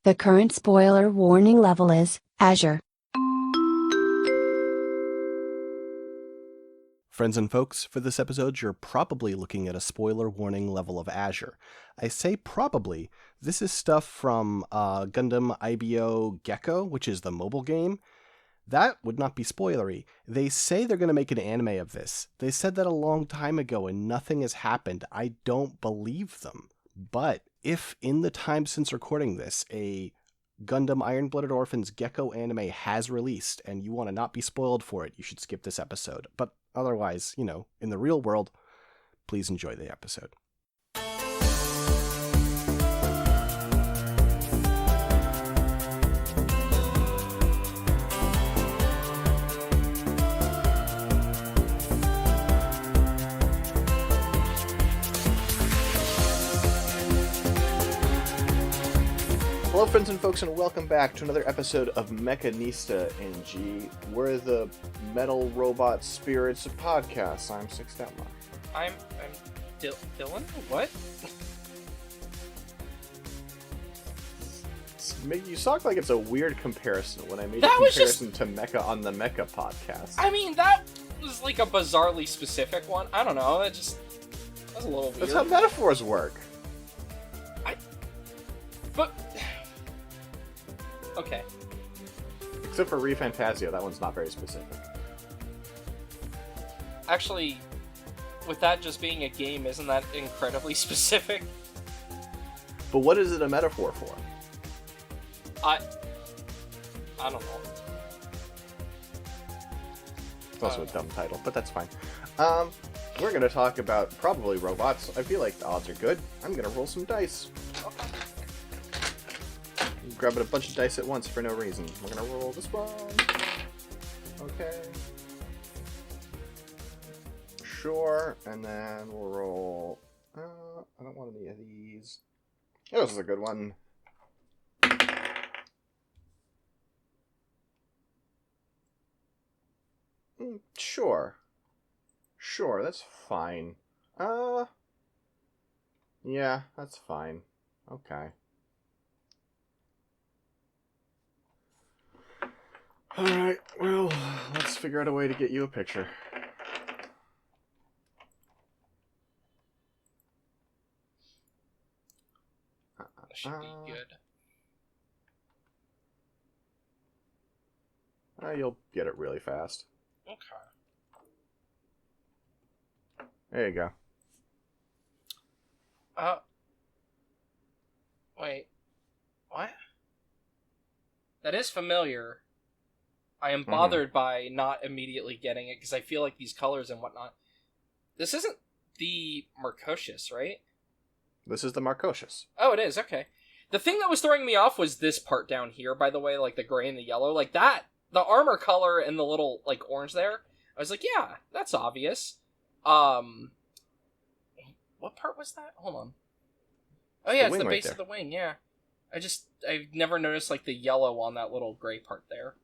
The current spoiler warning level is Azure. Friends and folks, for this episode, you're probably looking at a spoiler warning level of Azure. I say probably. This is stuff from Gundam IBO Gecko, which is the mobile game. That would not be spoilery. They say they're going to make an anime of this. They said that a long time ago and nothing has happened. I don't believe them. But if in the time since recording this, a Gundam Iron-Blooded Orphans Gecko anime has released and you want to not be spoiled for it, you should skip this episode. But otherwise, in the real world, please enjoy the episode. Hello, friends and folks, and welcome back to another episode of Mechanista in G. We're the metal robot spirits of podcasts. I'm Six Detmar. I'm Dylan? What? You talk like it's a weird comparison when I made a comparison to Mecha on the Mecha podcast. I mean, that was like a bizarrely specific one. I don't know, that was a little weird. That's how metaphors work. But... Okay. Except for ReFantazio, that one's not very specific. Actually, with that just being a game, isn't that incredibly specific? But what is it a metaphor for? I don't know. It's also a dumb title, but that's fine. We're going to talk about probably robots. I feel like the odds are good. I'm going to roll some dice. Okay. Grabbing a bunch of dice at once for no reason. We're going to roll this one. Okay. Sure. And then we'll roll... I don't want any of these. Oh, this is a good one. Sure. Sure, that's fine. Yeah, that's fine. Okay. Alright, well, let's figure out a way to get you a picture. That should be good. You'll get it really fast. Okay. There you go. Wait. What? That is familiar. I am bothered by not immediately getting it, because I feel like these colors and whatnot. This isn't the Marchosias, right? This is the Marchosias. Oh, it is, okay. The thing that was throwing me off was this part down here, by the way, like the gray and the yellow. Like that, the armor color and the little, like, orange there. I was like, yeah, that's obvious. What part was that? Hold on. Oh, yeah, it's the base of the wing, yeah. I've never noticed, like, the yellow on that little gray part there.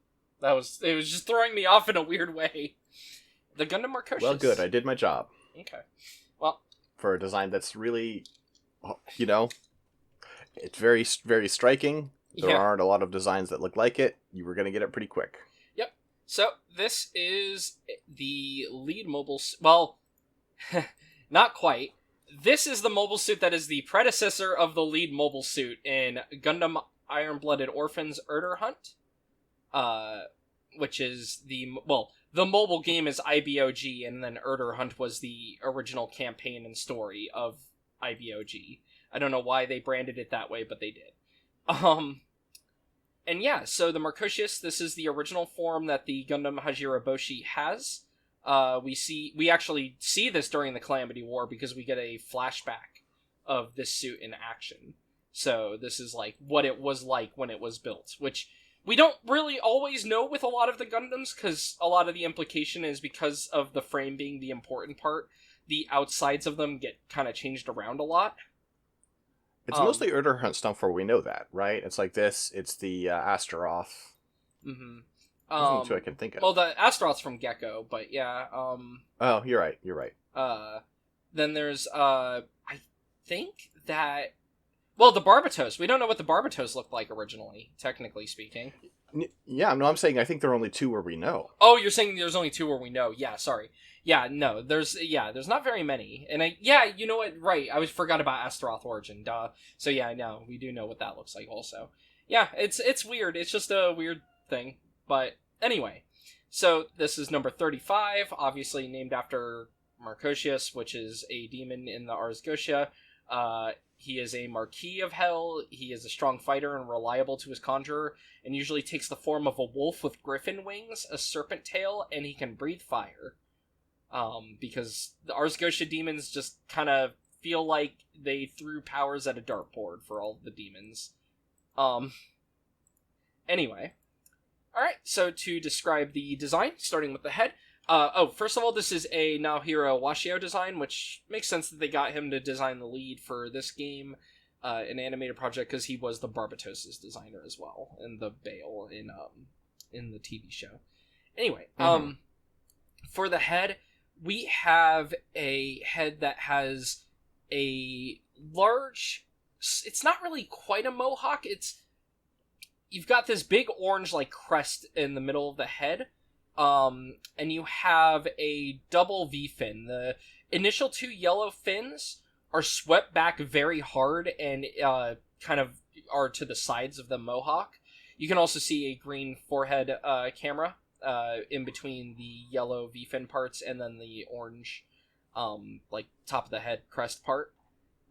It was just throwing me off in a weird way. The Gundam Marchosias. Well, good, I did my job. Okay. Well. For a design that's really, it's very, very striking. There aren't a lot of designs that look like it. You were going to get it pretty quick. Yep. So, this is the lead mobile... Well, not quite. This is the mobile suit that is the predecessor of the lead mobile suit in Gundam Iron-Blooded Orphans Urder Hunt. Which is the mobile game is IBO-G, and then Urder Hunt was the original campaign and story of IBO-G. I don't know why they branded it that way, but they did. And yeah, so the Marchosias, this is the original form that the Gundam Hajiroboshi has. We actually see this during the Calamity War because we get a flashback of this suit in action. So this is like what it was like when it was built, which we don't really always know with a lot of the Gundams, because a lot of the implication is because of the frame being the important part, the outsides of them get kind of changed around a lot. It's mostly Urder Hunt stuff where we know that, right? It's like this, it's the Astaroth. Mm-hmm. There's two I can think of. Well, the Astaroth's from Gecko, but yeah. Oh, you're right. Then there's, I think that... Well, the Barbatos. We don't know what the Barbatos looked like originally, technically speaking. Yeah, no, I'm saying I think there are only two where we know. Oh, you're saying there's only two where we know. Yeah, sorry. Yeah, no, there's not very many. And you know what? Right, I forgot about Astaroth Origin. Duh. So yeah, no, we do know what that looks like also. Yeah, it's weird. It's just a weird thing. But anyway, so this is number 35, obviously named after Marchosias, which is a demon in the Ars Gotia. He is a Marquis of Hell. He is a strong fighter and reliable to his conjurer, and usually takes the form of a wolf with griffin wings, a serpent tail, and he can breathe fire. Because the Ars Gotia demons just kind of feel like they threw powers at a dartboard for all the demons. Anyway. Alright, so to describe the design, starting with the head. First of all, this is a Naohiro Washio design, which makes sense that they got him to design the lead for this game, an animated project, because he was the Barbatos' designer as well, and the Bale in the TV show. Anyway, for the head, we have a head that has a large... It's not really quite a mohawk, you've got this big orange, like, crest in the middle of the head, and you have a double V-fin. The initial two yellow fins are swept back very hard and kind of are to the sides of the mohawk. You can also see a green forehead camera in between the yellow V-fin parts and then the orange, like, top of the head crest part.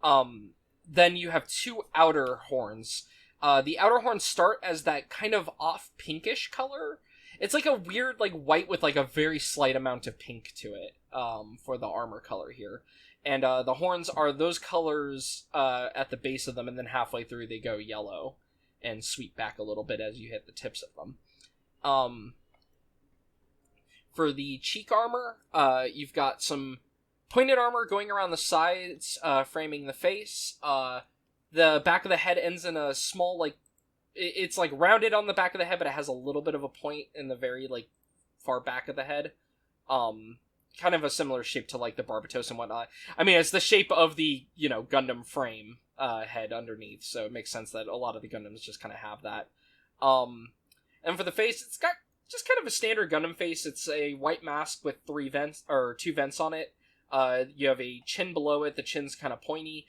Then you have two outer horns. The outer horns start as that kind of off pinkish color. It's like a weird, like, white with, like, a very slight amount of pink to it, for the armor color here. And, the horns are those colors, at the base of them, and then halfway through they go yellow and sweep back a little bit as you hit the tips of them. For the cheek armor, you've got some pointed armor going around the sides, framing the face. The back of the head ends in a small, like, it's, like, rounded on the back of the head, but it has a little bit of a point in the very, like, far back of the head. Kind of a similar shape to, like, the Barbatos and whatnot. I mean, it's the shape of the, Gundam frame, head underneath, so it makes sense that a lot of the Gundams just kind of have that. And for the face, it's got just kind of a standard Gundam face. It's a white mask with two vents on it. You have a chin below it. The chin's kind of pointy.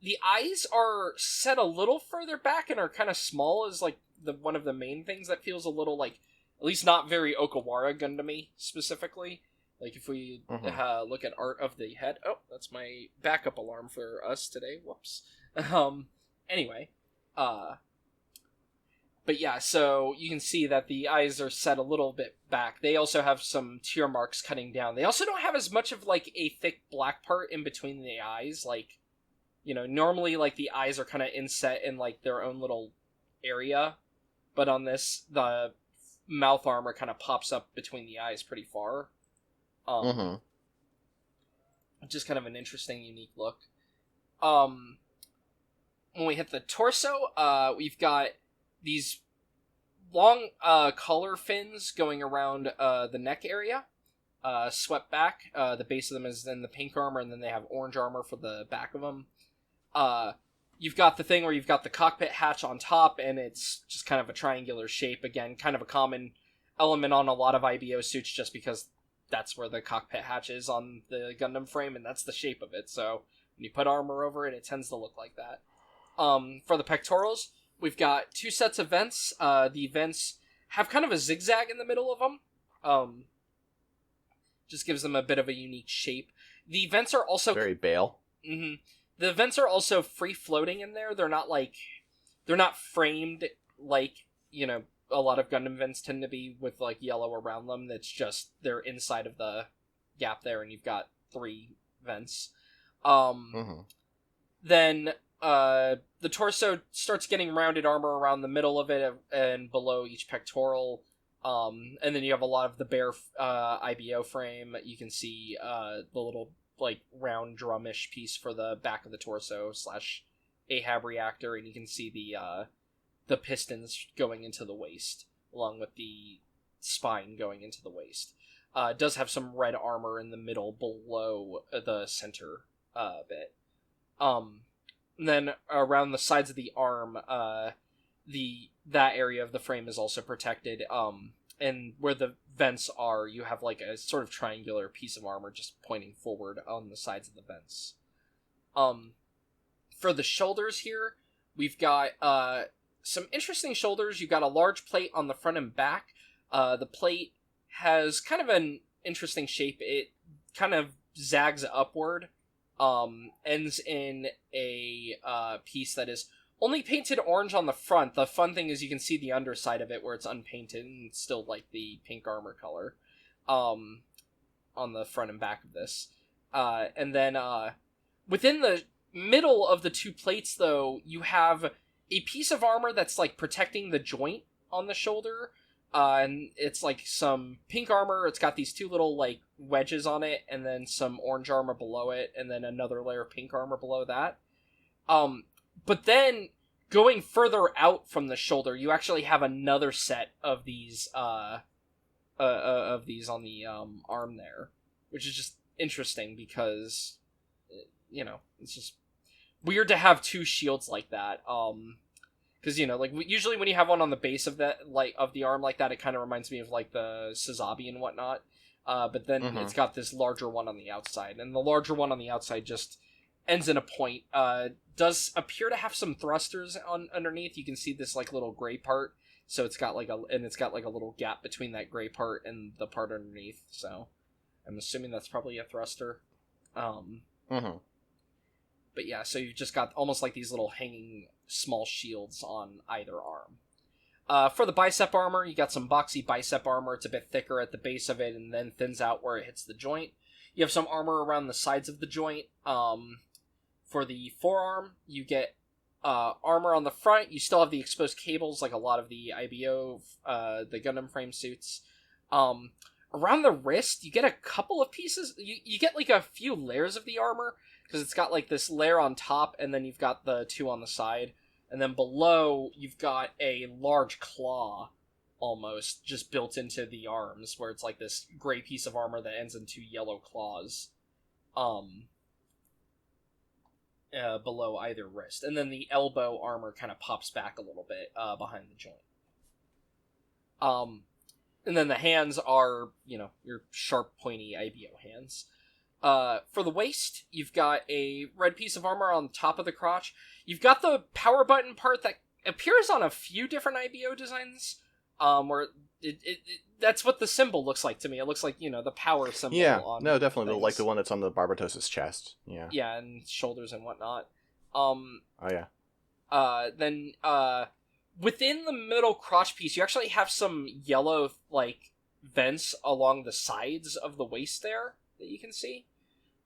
The eyes are set a little further back and are kind of small as, like, one of the main things that feels a little, like, at least not very Okawara Gundam-y, specifically. Like, if we look at art of the head... Oh, that's my backup alarm for us today. Whoops. Anyway. But yeah, so you can see that the eyes are set a little bit back. They also have some tear marks cutting down. They also don't have as much of, like, a thick black part in between the eyes, like... normally, like, the eyes are kind of inset in, like, their own little area, but on this, the mouth armor kind of pops up between the eyes pretty far. Just kind of an interesting, unique look. When we hit the torso, we've got these long, color fins going around, the neck area, swept back. The base of them is then the pink armor, and then they have orange armor for the back of them. You've got the thing where you've got the cockpit hatch on top, and it's just kind of a triangular shape. Again, kind of a common element on a lot of IBO suits, just because that's where the cockpit hatch is on the Gundam frame, and that's the shape of it. So when you put armor over it, it tends to look like that. For the pectorals, we've got two sets of vents. The vents have kind of a zigzag in the middle of them. Just gives them a bit of a unique shape. The vents are also... Very Bale. Mm-hmm. The vents are also free-floating in there. They're not framed like, a lot of Gundam vents tend to be with, like, yellow around them. It's just, they're inside of the gap there, and you've got 3 vents. Then, the torso starts getting rounded armor around the middle of it and below each pectoral. And then you have a lot of the bare, IBO frame. You can see, the little, like, round drumish piece for the back of the torso / Ahab reactor, and you can see the pistons going into the waist, along with the spine going into the waist. It does have some red armor in the middle below the center bit. then around the sides of the arm, that area of the frame is also protected. And where the vents are, you have like a sort of triangular piece of armor just pointing forward on the sides of the vents. For the shoulders here, we've got some interesting shoulders. You've got a large plate on the front and back. The plate has kind of an interesting shape. It kind of zags upward, ends in a piece that is only painted orange on the front. The fun thing is you can see the underside of it where it's unpainted and it's still like the pink armor color on the front and back of this. And then within the middle of the two plates, though, you have a piece of armor that's like protecting the joint on the shoulder. And it's like some pink armor. It's got these two little like wedges on it, and then some orange armor below it, and then another layer of pink armor below that. But then going further out from the shoulder, you actually have another set of these on the arm there, which is just interesting because it's just weird to have two shields like that. Because like usually when you have one on the base of that of the arm like that, it kind of reminds me of like the Sazabi and whatnot. But then it's got this larger one on the outside, and the larger one on the outside just ends in a point. Does appear to have some thrusters underneath. You can see this like little gray part, so it's got like a little gap between that gray part and the part underneath. So I'm assuming that's probably a thruster. But yeah, so you've just got almost like these little hanging small shields on either arm. For the bicep armor, you got some boxy bicep armor. It's a bit thicker at the base of it and then thins out where it hits the joint. You have some armor around the sides of the joint. For the forearm, you get armor on the front. You still have the exposed cables like a lot of the IBO, the Gundam frame suits. Around the wrist, you get a couple of pieces. You get like a few layers of the armor, because it's got like this layer on top, and then you've got the two on the side. And then below, you've got a large claw, almost, just built into the arms, where it's like this gray piece of armor that ends in two yellow claws. Below either wrist. And then the elbow armor kind of pops back a little bit behind the joint. And then the hands are, your sharp, pointy IBO hands. For the waist, you've got a red piece of armor on top of the crotch. You've got the power button part that appears on a few different IBO designs, where that's what the symbol looks like to me. It looks like, the power symbol. Yeah, on no, definitely. things. Like the one that's on the Barbatos's chest. Yeah. Yeah, and shoulders and whatnot. Oh, yeah. Then, within the middle crotch piece, you actually have some yellow, like, vents along the sides of the waist there that you can see.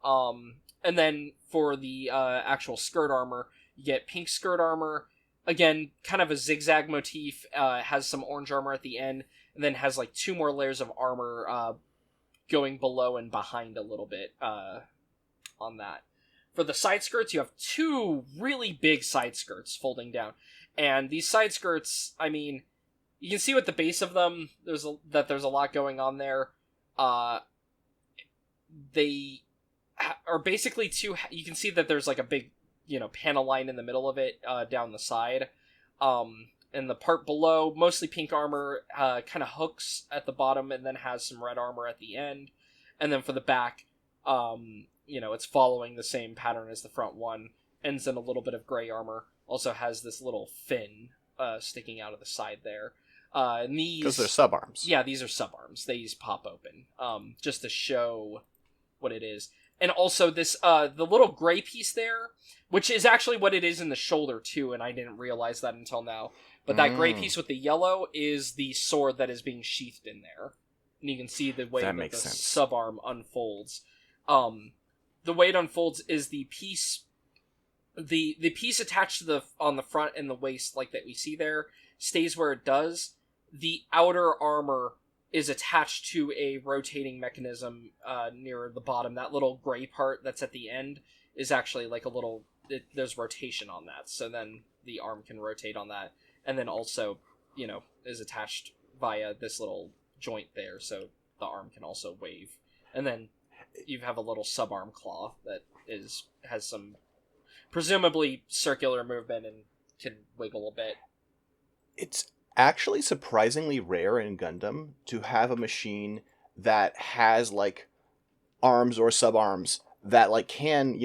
And then for the actual skirt armor, you get pink skirt armor. Again, kind of a zigzag motif, has some orange armor at the end, and then has like two more layers of armor going below and behind a little bit on that. For the side skirts, you have two really big side skirts folding down. And these side skirts, I mean, you can see with the base of them, there's a lot going on there. They are basically two. You can see that there's like a big, panel line in the middle of it down the side. And the part below, mostly pink armor, kind of hooks at the bottom and then has some red armor at the end. And then for the back, it's following the same pattern as the front one. Ends in a little bit of gray armor. Also has this little fin sticking out of the side there. And these, because they're subarms. Yeah, these are subarms. These pop open just to show what it is. And also this the little gray piece there, which is actually what it is in the shoulder too, and I didn't realize that until now. But that gray piece with the yellow is the sword that is being sheathed in there. And you can see the way that the subarm unfolds. The way it unfolds is the piece attached to on the front and the waist, like that we see there, stays where it does. The outer armor is attached to a rotating mechanism near the bottom. That little gray part that's at the end is actually like a little... there's rotation on that, so then the arm can rotate on that. And then also, is attached via this little joint there, so the arm can also wave. And then you have a little subarm claw that has some presumably circular movement and can wiggle a bit. It's actually surprisingly rare in Gundam to have a machine that has, like, arms or subarms that, like, can,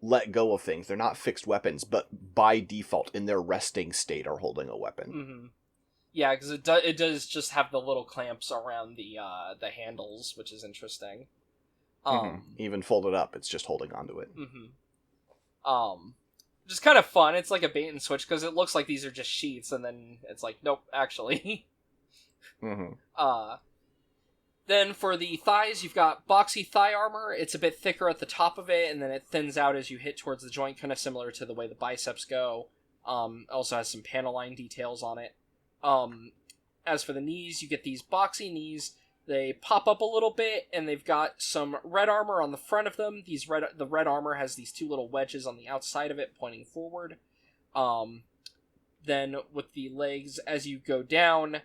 let go of things. They're not fixed weapons, but by default, in their resting state, are holding a weapon. Mm-hmm. Yeah, because it does just have the little clamps around the handles, which is interesting. Even folded up, it's just holding onto it. Just kind of fun. It's like a bait and switch, because it looks like these are just sheets, and then it's like, nope, actually. Then for the thighs, you've got boxy thigh armor. It's a bit thicker at the top of it, and then it thins out as you hit towards the joint, kind of similar to the way the biceps go. Also has some panel line details on it. As for the knees, you get these boxy knees. They pop up a little bit, and they've got some red armor on the front of them. The red armor has these two little wedges on the outside of it, pointing forward. Then with the legs, as you go down,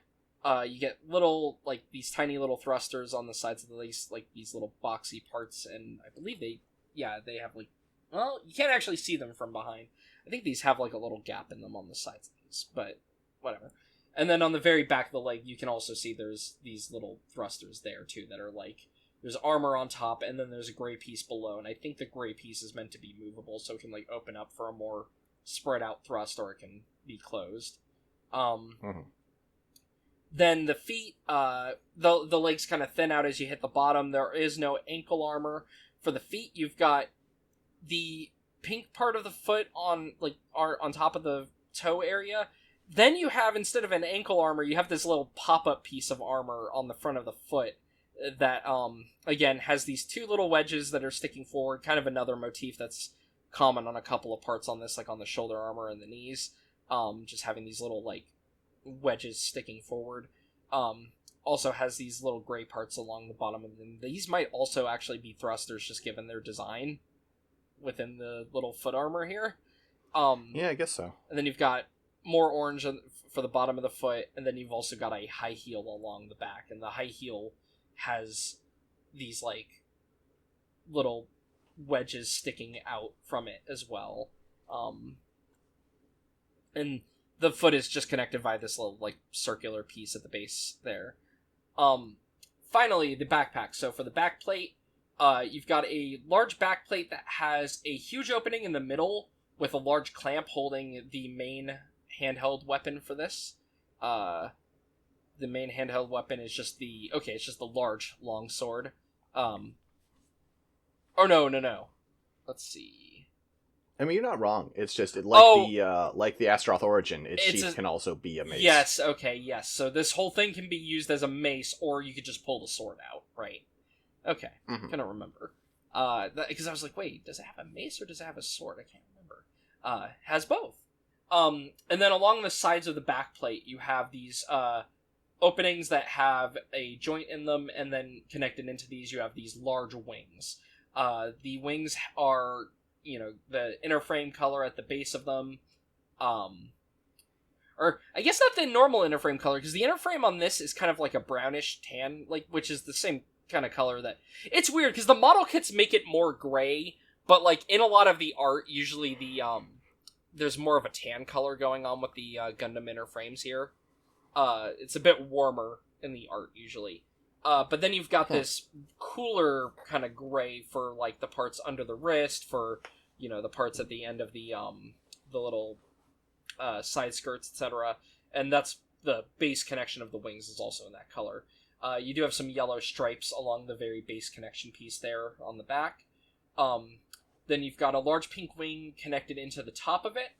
you get little, like, these tiny little thrusters on the sides of the legs, like these little boxy parts, and I believe they have, like, well, you can't actually see them from behind. I think these have, like, a little gap in them on the sides of these, but whatever. And then on the very back of the leg, you can also see there's these little thrusters there, too, that are, like, there's armor on top, and then there's a gray piece below, and I think the gray piece is meant to be movable, so it can, like, open up for a more spread-out thrust, or it can be closed. Then the feet, the legs kind of thin out as you hit the bottom. There is no ankle armor. For the feet, you've got the pink part of the foot on top of the toe area. Then you have, instead of an ankle armor, you have this little pop-up piece of armor on the front of the foot that, again, has these two little wedges that are sticking forward, kind of another motif that's common on a couple of parts on this, like on the shoulder armor and the knees, just having these little, like, wedges sticking forward. Also has these little gray parts along the bottom of them. These might also actually be thrusters, just given their design within the little foot armor here. Yeah, I guess so. And then you've got more orange for the bottom of the foot, and then you've also got a high heel along the back, and the high heel has these, like, little wedges sticking out from it as well. And the foot is just connected by this little, like, circular piece at the base there. Finally, the backpack. So for the back plate, you've got a large back plate that has a huge opening in the middle with a large clamp holding the main handheld weapon for this. The main handheld weapon is just it's just the large long sword. Oh, no. Let's see. I mean, you're not wrong. It's just like the Astaroth Origin. Its sheath can also be a mace. Yes. So this whole thing can be used as a mace, or you could just pull the sword out, right? Okay, Couldn't remember. Because I was like, wait, does it have a mace or does it have a sword? I can't remember. Has both. And then along the sides of the back plate, you have these openings that have a joint in them, and then connected into these, you have these large wings. The wings are, the inner frame color at the base of them. Or, I guess not the normal inner frame color, because the inner frame on this is kind of like a brownish tan, like, which is the same kind of color that... It's weird, because the model kits make it more gray, but, like, in a lot of the art, usually there's more of a tan color going on with the Gundam inner frames here. It's a bit warmer in the art, usually. But then you've got this cooler kind of gray for, like, the parts under the wrist, for, the parts at the end of the little side skirts, etc. And that's the base connection of the wings is also in that color. You do have some yellow stripes along the very base connection piece there on the back. Then you've got a large pink wing connected into the top of it.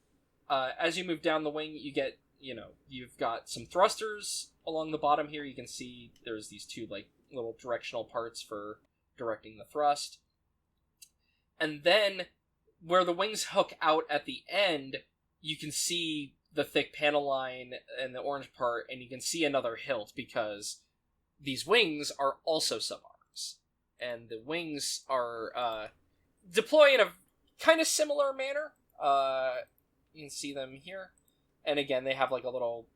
As you move down the wing, you get, you've got some thrusters along the bottom here. You can see there's these two, like, little directional parts for directing the thrust. And then, where the wings hook out at the end, you can see the thick panel line and the orange part, and you can see another hilt, because these wings are also subarms. And the wings are deploy in a kind of similar manner. You can see them here. And again, they have, like, a little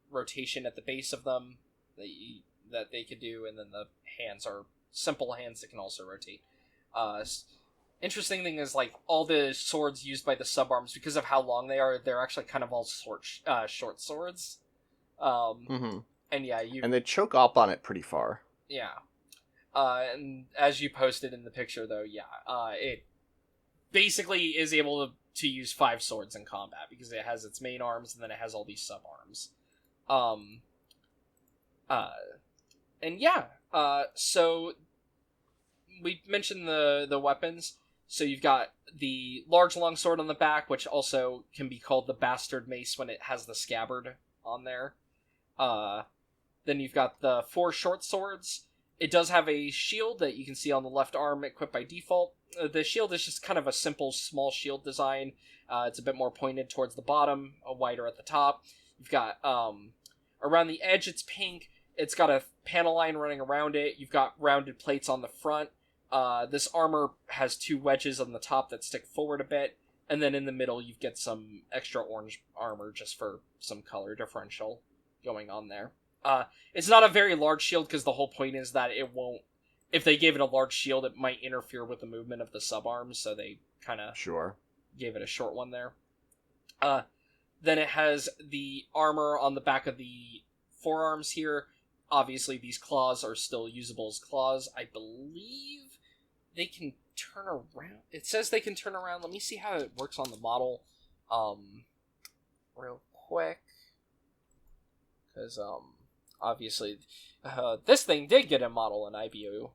rotation at the base of them that they could do, and then the hands are simple hands that can also rotate. interesting thing is, like, all the swords used by the subarms, because of how long they are, they're actually kind of all short swords. Mm-hmm. And yeah, and they choke up on it pretty far. Yeah. And as you posted in the picture, though, it basically is able to use 5 swords in combat, because it has its main arms, and then it has all these subarms. And yeah, so we mentioned the weapons. So you've got the large longsword on the back, which also can be called the bastard mace when it has the scabbard on there. Then you've got the 4 short swords. It does have a shield that you can see on the left arm equipped by default. The shield is just kind of a simple, small shield design. It's a bit more pointed towards the bottom, wider at the top. You've got, around the edge, it's pink. It's got a panel line running around it. You've got rounded plates on the front. This armor has 2 wedges on the top that stick forward a bit. And then in the middle, you get some extra orange armor just for some color differential going on there. It's not a very large shield, because the whole point is that it won't... If they gave it a large shield, it might interfere with the movement of the subarms, so they kind of gave it a short one there. Then it has the armor on the back of the forearms here. Obviously, these claws are still usable as claws. I believe they can turn around. It says they can turn around. Let me see how it works on the model real quick. Because, obviously, this thing did get a model in IBO.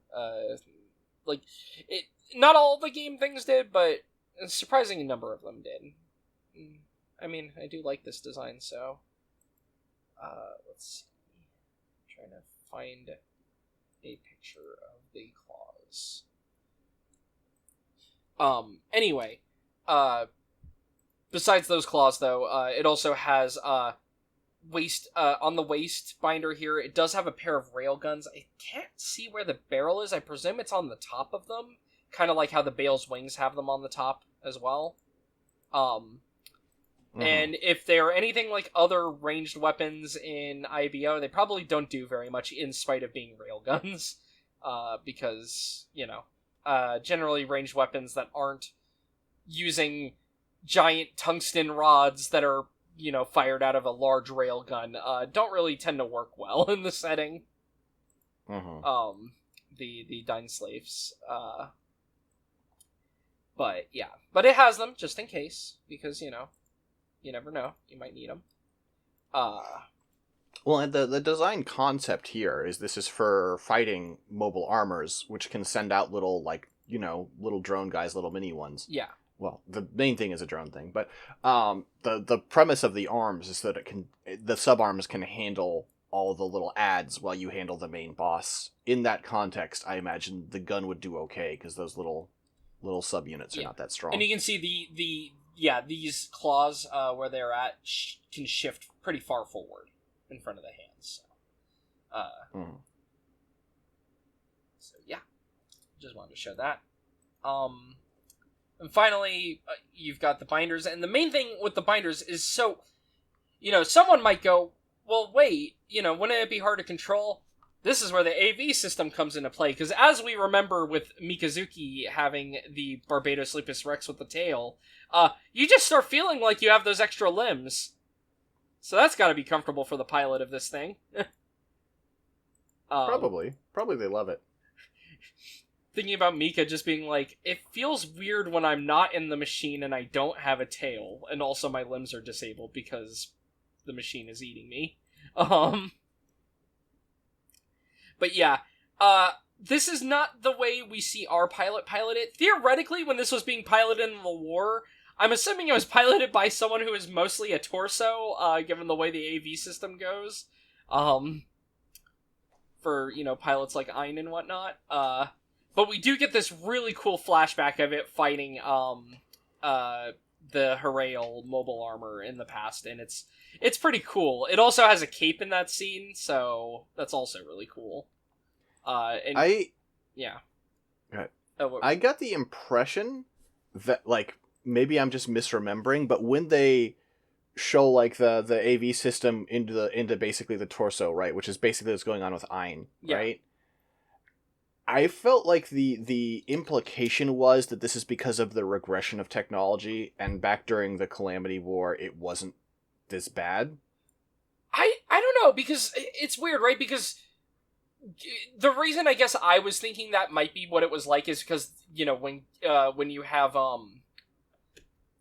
Not all the game things did, but a surprising number of them did. I mean, I do like this design, so... let's see. I'm trying to find a picture of the claws. Anyway, besides those claws, though, it also has, waist, on the waist binder here, it does have a pair of railguns. I can't see where the barrel is. I presume it's on the top of them, kind of like how the Bale's wings have them on the top as well. And if they're anything like other ranged weapons in IBO, they probably don't do very much in spite of being railguns, because, generally ranged weapons that aren't using giant tungsten rods that are, fired out of a large railgun, don't really tend to work well in the setting. The Dine Slaves. But, yeah. But it has them, just in case, because, you never know. You might need them. Well, and the design concept here is this is for fighting mobile armors, which can send out little, little drone guys, little mini ones. Yeah. Well, the main thing is a drone thing, but the premise of the arms is that the sub-arms can handle all the little adds while you handle the main boss. In that context, I imagine the gun would do okay, because those little sub-units are not that strong. And you can see these claws, where they're at, can shift pretty far forward in front of the hands. So yeah, just wanted to show that. And finally, you've got the binders, and the main thing with the binders is someone might go, well, wait, wouldn't it be hard to control? This is where the AV system comes into play, because as we remember with Mikazuki having the Barbados Lupus Rex with the tail, you just start feeling like you have those extra limbs. So that's gotta be comfortable for the pilot of this thing. Probably they love it. Thinking about Mika just being like, it feels weird when I'm not in the machine and I don't have a tail, and also my limbs are disabled because the machine is eating me. But yeah, this is not the way we see our pilot it. Theoretically, when this was being piloted in the war, I'm assuming it was piloted by someone who is mostly a torso, given the way the AV system goes. For, pilots like Ein and whatnot. But we do get this really cool flashback of it fighting, the Harail mobile armor in the past, and it's pretty cool. It also has a cape in that scene, so that's also really cool. Yeah. I got the impression that, maybe I'm just misremembering, but when they show, the AV system into basically the torso, right, which is basically what's going on with Ein, right? I felt like the implication was that this is because of the regression of technology, and back during the Calamity War, it wasn't this bad. I don't know, because it's weird, right? Because the reason I guess I was thinking that might be what it was like is because, you know, when you have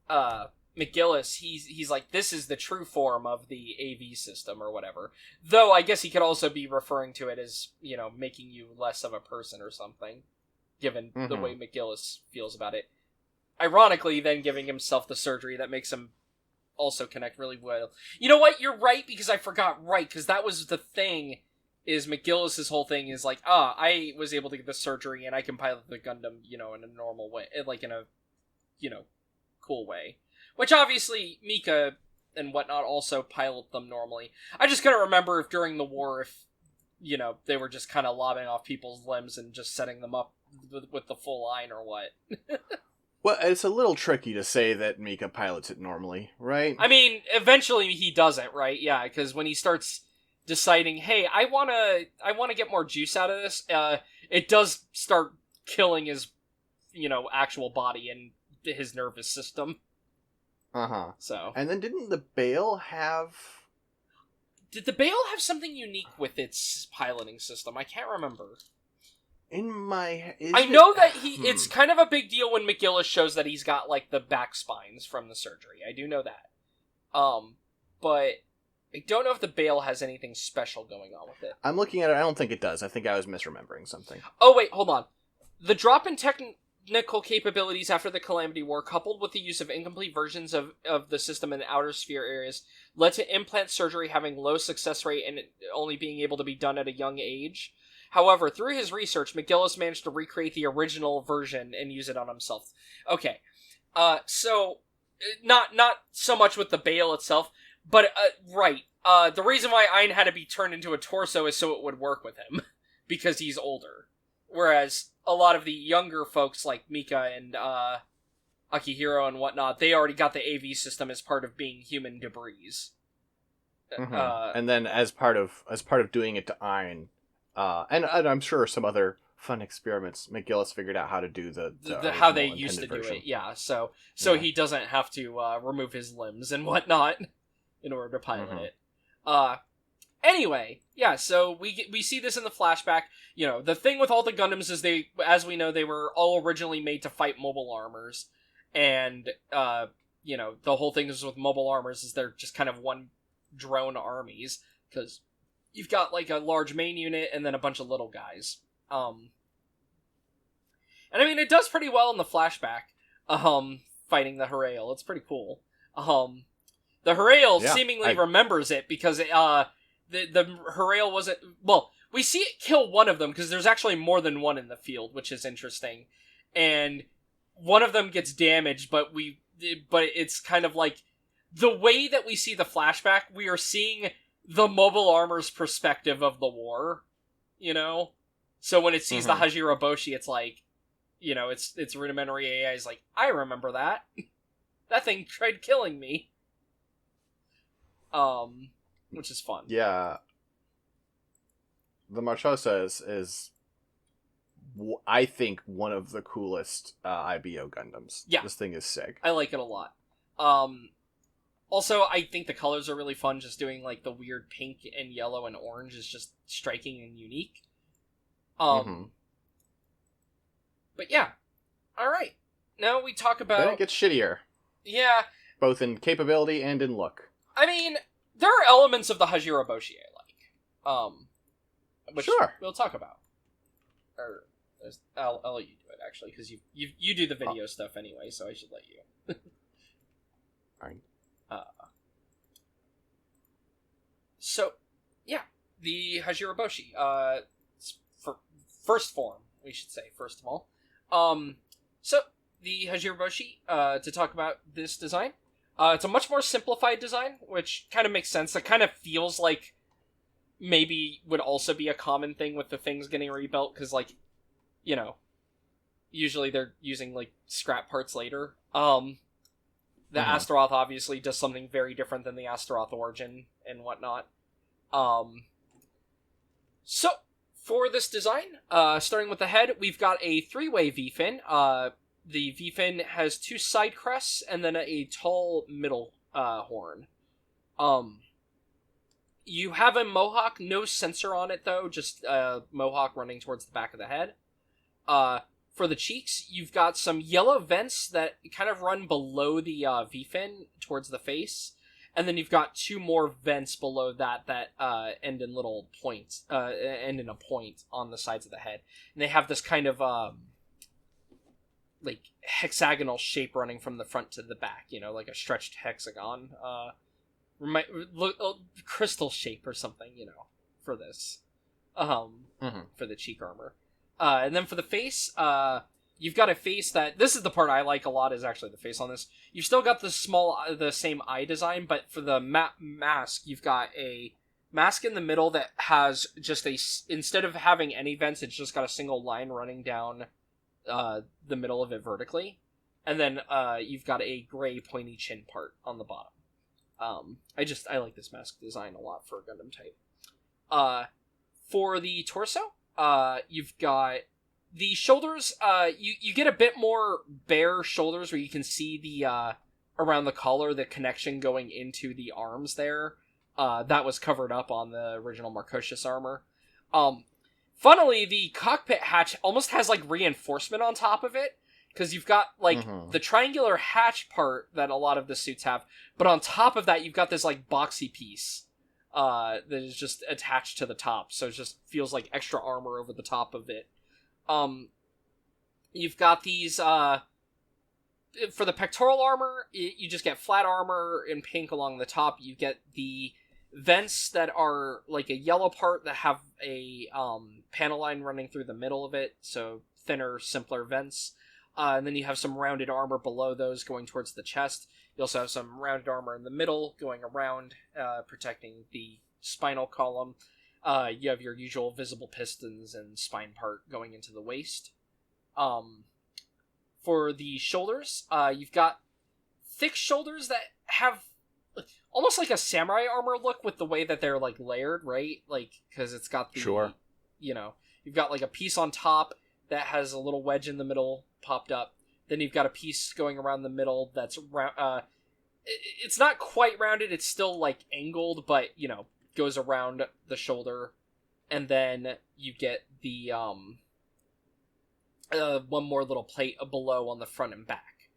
McGillis, he's like, this is the true form of the AV system or whatever. Though I guess he could also be referring to it as, you know, making you less of a person or something, given the way McGillis feels about it. Ironically, then giving himself the surgery that makes him also connect really well. You know what? You're right, because I forgot, right, because that was the thing, is McGillis's whole thing is like, I was able to get the surgery and I can pilot the Gundam, you know, in a normal way, like in a, you know, cool way. Which obviously Mika and whatnot also pilot them normally. I just couldn't remember if during the war, if, you know, they were just kind of lobbing off people's limbs and just setting them up with the full line or what. Well, it's a little tricky to say that Mika pilots it normally, right? I mean, eventually he doesn't, right? Yeah, because when he starts deciding, hey, I wanna get more juice out of this, it does start killing his, you know, actual body and his nervous system. Uh-huh. So. And then didn't the Bale have... Did the Bale have something unique with its piloting system? I can't remember. I know that it's kind of a big deal when McGillis shows that he's got, like, the back spines from the surgery. I do know that. But I don't know if the Bale has anything special going on with it. I'm looking at it, I don't think it does. I think I was misremembering something. Oh, wait, hold on. The drop in technical capabilities after the Calamity War, coupled with the use of incomplete versions of the system in outer sphere areas, led to implant surgery having low success rate and only being able to be done at a young age. However, through his research, McGillis managed to recreate the original version and use it on himself. Okay, so not so much with the Bale itself, but right. The reason why Ein had to be turned into a torso is so it would work with him, because he's older. Whereas a lot of the younger folks like Mika and Akihiro and whatnot, they already got the AV system as part of being human debris. And then as part of doing it to Ein. And I'm sure some other fun experiments, McGillis figured out how to do the how they used to version. do it, yeah. So he doesn't have to remove his limbs and whatnot in order to pilot it. Anyway, yeah. So we see this in the flashback. You know, the thing with all the Gundams is as we know, they were all originally made to fight mobile armors, and you know, the whole thing is with mobile armors is they're just kind of one drone armies, because you've got, like, a large main unit and then a bunch of little guys. And I mean, it does pretty well in the flashback, fighting the Harail. It's pretty cool. The Harail seemingly remembers it, because the Harail wasn't... Well, we see it kill one of them, because there's actually more than one in the field, which is interesting. And one of them gets damaged, but it's kind of like... The way that we see the flashback, we are seeing the mobile armor's perspective of the war, you know? So when it sees the Hajiroboshi, it's like, you know, it's rudimentary AI is like, I remember that. That thing tried killing me. Which is fun. Yeah. The Marchosias is I think, one of the coolest IBO Gundams. Yeah. This thing is sick. I like it a lot. Also, I think the colors are really fun. Just doing, like, the weird pink and yellow and orange is just striking and unique. But yeah. Alright. Now we talk about... Then it gets shittier. Yeah. Both in capability and in look. I mean, there are elements of the Hajiroboshi I like. Which we'll talk about. Or, I'll let you do it, actually, because you do the video stuff anyway, so I should let you. Alright. So, yeah, the Hajiroboshi, for first form, we should say, first of all. So, the Hajiroboshi, to talk about this design, it's a much more simplified design, which kind of makes sense. It kind of feels like maybe would also be a common thing with the things getting rebuilt, because, like, you know, usually they're using, like, scrap parts later. The Astaroth obviously does something very different than the Astaroth origin and whatnot. So, For this design, starting with the head, we've got a 3-way V-fin. The V-fin has 2 side crests and then a tall middle horn. You have a mohawk, no sensor on it though, just a mohawk running towards the back of the head. For the cheeks, you've got some yellow vents that kind of run below the V-fin towards the face, and then you've got 2 more vents below that end in little points, end in a point on the sides of the head. And they have this kind of like hexagonal shape running from the front to the back, like a stretched hexagon. Crystal shape or something, for this. For the cheek armor. And then for the face, you've got a face that... This is the part I like a lot, is actually the face on this. You've still got the same eye design, but for the mask, you've got a mask in the middle that has just instead of having any vents, it's just got a single line running down the middle of it vertically. And then you've got a gray pointy chin part on the bottom. I like this mask design a lot for a Gundam type. For the torso, you've got the shoulders. You get a bit more bare shoulders where you can see the around the collar, the connection going into the arms there. That was covered up on the original Marchosias armor. Funnily, the cockpit hatch almost has like reinforcement on top of it, because you've got like the triangular hatch part that a lot of the suits have, but on top of that you've got this like boxy piece that is just attached to the top, so it just feels like extra armor over the top of it. You've got these for the pectoral armor, you just get flat armor in pink along the top. You get the vents that are like a yellow part that have a panel line running through the middle of it, so thinner, simpler vents. And then you have some rounded armor below those going towards the chest. You also have some rounded armor in the middle going around, protecting the spinal column. You have your usual visible pistons and spine part going into the waist. For the shoulders, you've got thick shoulders that have almost like a samurai armor look with the way that they're like layered, right? Like, because it's got the... Sure. You've got like a piece on top that has a little wedge in the middle popped up. Then you've got a piece going around the middle that's it's not quite rounded, it's still like angled, but goes around the shoulder. And then you get the one more little plate below on the front and back.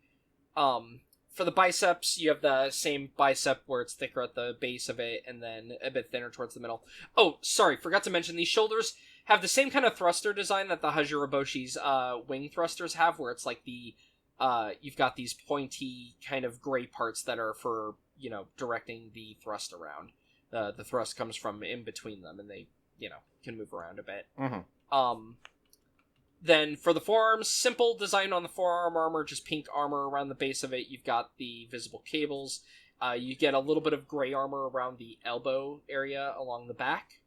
For the biceps, you have the same bicep where it's thicker at the base of it and then a bit thinner towards the middle. Oh, sorry, forgot to mention, these shoulders have the same kind of thruster design that the Hajiroboshi's wing thrusters have, where it's like you've got these pointy kind of gray parts that are for, directing the thrust around. The thrust comes from in between them, and they, can move around a bit. Then for the forearms, simple design on the forearm armor, just pink armor around the base of it. You've got the visible cables. You get a little bit of gray armor around the elbow area along the back.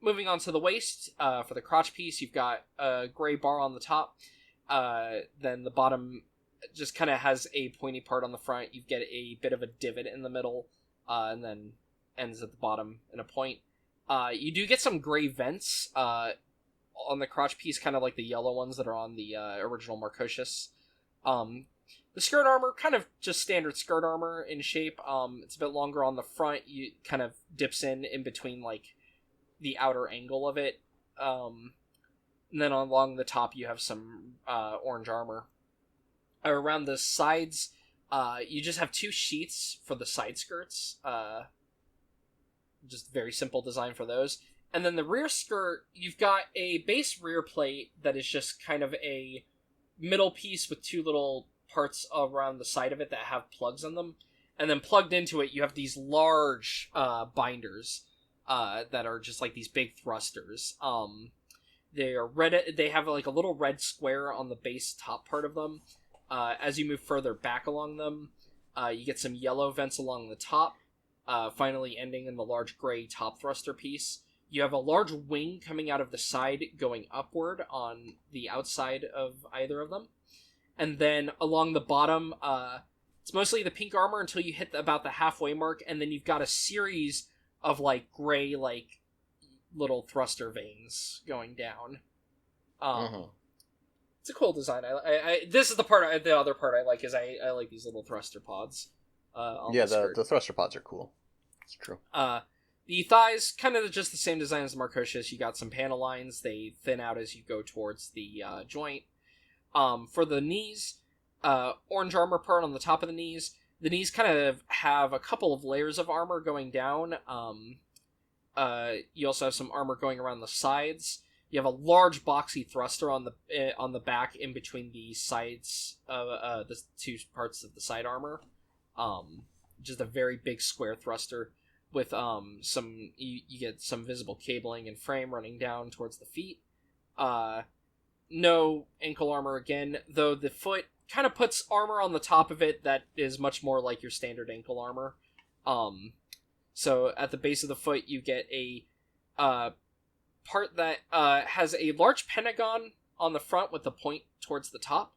Moving on to the waist, for the crotch piece, you've got a gray bar on the top. Then the bottom just kind of has a pointy part on the front. You get a bit of a divot in the middle, and then ends at the bottom in a point. You do get some gray vents on the crotch piece, kind of like the yellow ones that are on the original Marchosias. The skirt armor, kind of just standard skirt armor in shape. It's a bit longer on the front. You kind of dips in between like the outer angle of it. And then along the top you have some orange armor. Around the sides, you just have 2 sheaths for the side skirts. Just very simple design for those. And then the rear skirt, you've got a base rear plate that is just kind of a middle piece with 2 little parts around the side of it that have plugs in them. And then plugged into it, you have these large binders that are just like these big thrusters. They are red. They have like a little red square on the base top part of them. As you move further back along them, you get some yellow vents along the top, finally ending in the large gray top thruster piece. You have a large wing coming out of the side going upward on the outside of either of them. And then along the bottom, it's mostly the pink armor until you hit about the halfway mark, and then you've got a series of like gray, like little thruster veins going down. Mm-hmm. It's a cool design. This is the other part I like is I like these little thruster pods. The thruster pods are cool. It's true. The thighs, kind of just the same design as the Marchosias. You got some panel lines. They thin out as you go towards the joint. For the knees, orange armor part on the top of the knees. The knees kind of have a couple of layers of armor going down. You also have some armor going around the sides. You have a large boxy thruster on the back in between the sides of the two parts of the side armor. Just a very big square thruster with some you get some visible cabling and frame running down towards the feet. No ankle armor again, though the foot kind of puts armor on the top of it that is much more like your standard ankle armor. So at the base of the foot you get a part that has a large pentagon on the front with the point towards the top,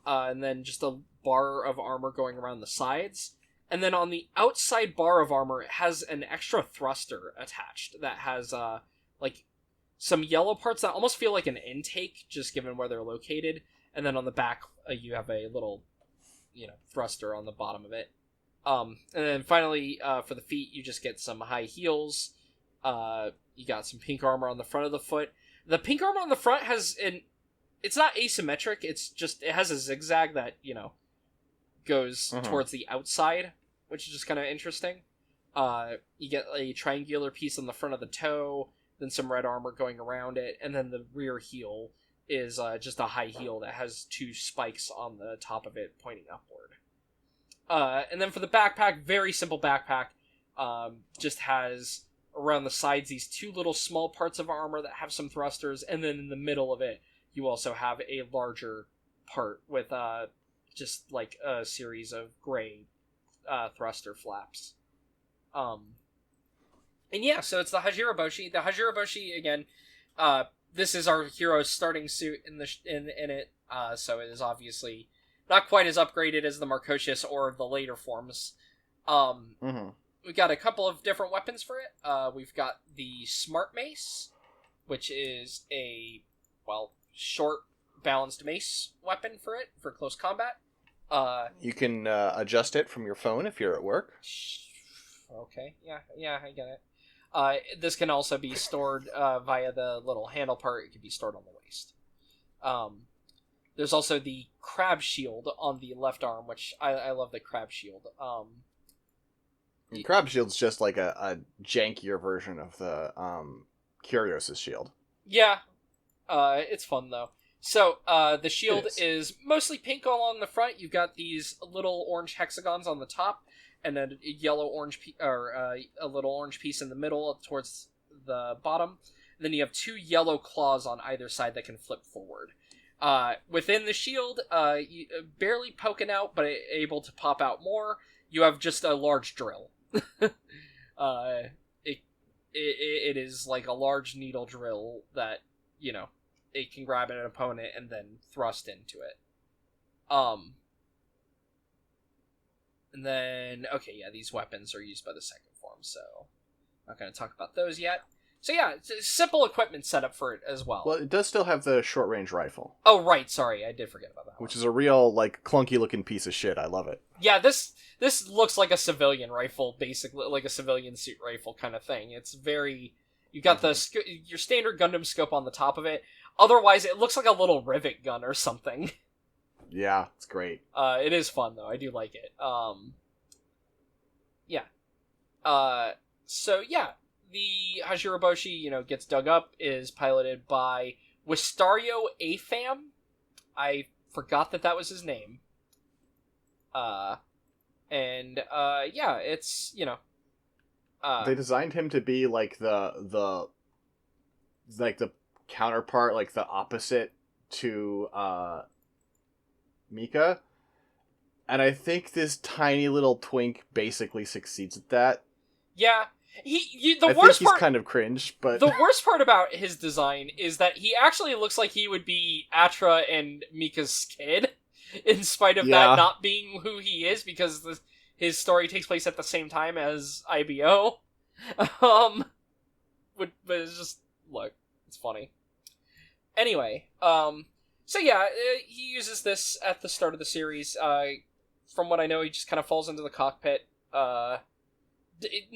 and then just a bar of armor going around the sides. And then on the outside bar of armor, it has an extra thruster attached that has like some yellow parts that almost feel like an intake, just given where they're located. And then on the back, you have a little, thruster on the bottom of it. And then finally, for the feet, you just get some high heels. You got some pink armor on the front of the foot. The pink armor on the front it's not asymmetric. It has a zigzag that, goes towards the outside, which is just kind of interesting. You get a triangular piece on the front of the toe, then some red armor going around it, and then the rear heel is just a high heel that has two spikes on the top of it pointing upward. And then for the backpack, very simple backpack, just has around the sides these two little small parts of armor that have some thrusters, and then in the middle of it you also have a larger part with just like a series of gray thruster flaps. And yeah, so it's the Hajiroboshi. The Hajiroboshi, again, this is our hero's starting suit in it, so it is obviously not quite as upgraded as the Marchosias or the later forms. We've got a couple of different weapons for it. We've got the Smart Mace, which is a, short, balanced mace weapon for it, for close combat. You can adjust it from your phone if you're at work. Okay, yeah, I get it. This can also be stored via the little handle part. It can be stored on the waist. There's also the crab shield on the left arm, which I love the crab shield. Crab shield's just like a jankier version of the Curios's shield. Yeah, it's fun though. So the shield is mostly pink along the front. You've got these little orange hexagons on the top, and then a yellow-orange a little orange piece in the middle towards the bottom. And then you have two yellow claws on either side that can flip forward. Within the shield, barely poking out, but able to pop out more, you have just a large drill. It is like a large needle drill that, it can grab an opponent and then thrust into it. And then, these weapons are used by the second form, so I'm not going to talk about those yet. So yeah, it's a simple equipment setup for it as well. Well, it does still have the short-range rifle. Oh, right, sorry, I did forget about that Which is a real, clunky-looking piece of shit. I love it. Yeah, this looks like a civilian rifle, basically, like a civilian suit rifle kind of thing. It's very... You got your standard Gundam scope on the top of it. Otherwise, it looks like a little rivet gun or something. Yeah, it's great. It is fun, though. I do like it. Yeah. So, yeah. The Hajiroboshi, gets dug up, is piloted by Wistario Afam. I forgot that was his name. It's, they designed him to be, the counterpart, the opposite to, Mika. And I think this tiny little twink basically succeeds at that. Yeah. I think he's kind of cringe, but... The worst part about his design is that he actually looks like he would be Atra and Mika's kid, in spite of that not being who he is, because his story takes place at the same time as IBO. but it's just, look, it's funny. Anyway, so yeah, he uses this at the start of the series. From what I know, he just kind of falls into the cockpit. Not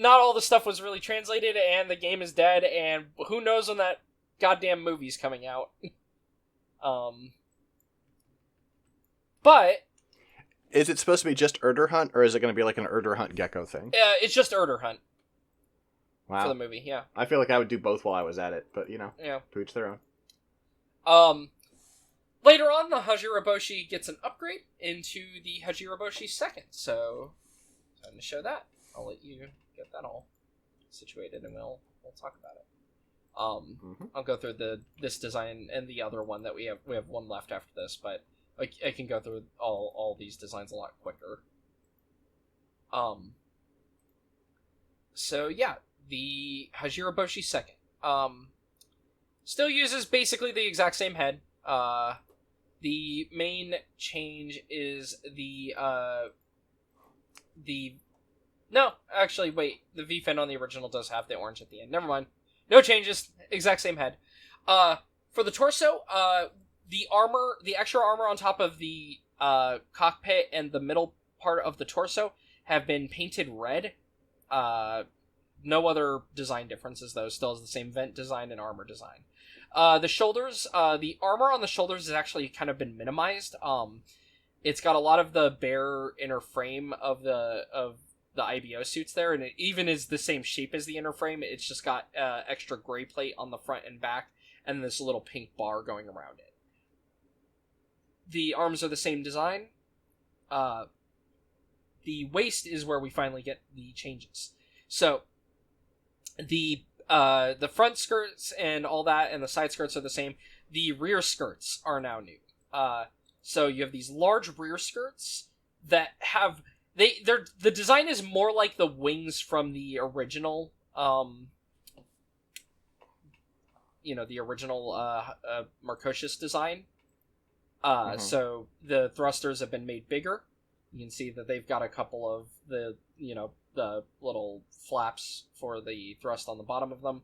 all the stuff was really translated, and the game is dead, and who knows when that goddamn movie's coming out. But is it supposed to be just Urder Hunt, or is it going to be like an Urder Hunt Gecko thing? It's just Urder Hunt. Wow. For the movie, yeah. I feel like I would do both while I was at it, but yeah. To each their own. Later on, the Hajiroboshi gets an upgrade into the Hajiroboshi second, so time to show that. I'll let you get that all situated, and we'll talk about it. I'll go through this design and the other one that we have. We have one left after this, but I can go through all these designs a lot quicker. So yeah, the Hajiroboshi second still uses basically the exact same head. The main change is the no, actually, wait. The V-fin on the original does have the orange at the end. Never mind. No changes. Exact same head. For the torso, the armor, the extra armor on top of the cockpit and the middle part of the torso have been painted red. No other design differences, though. Still has the same vent design and armor design. The shoulders, the armor on the shoulders has actually kind of been minimized. It's got a lot of the bare inner frame of the IBO suits there, and it even is the same shape as the inner frame. It's just got extra gray plate on the front and back, and this little pink bar going around it. The arms are the same design. The waist is where we finally get the changes. So, the front skirts and all that, and the side skirts are the same. The rear skirts are now new. So you have these large rear skirts that have the design is more like the wings from the original, the original Marchosias design. So the thrusters have been made bigger. You can see that they've got a couple of the little flaps for the thrust on the bottom of them.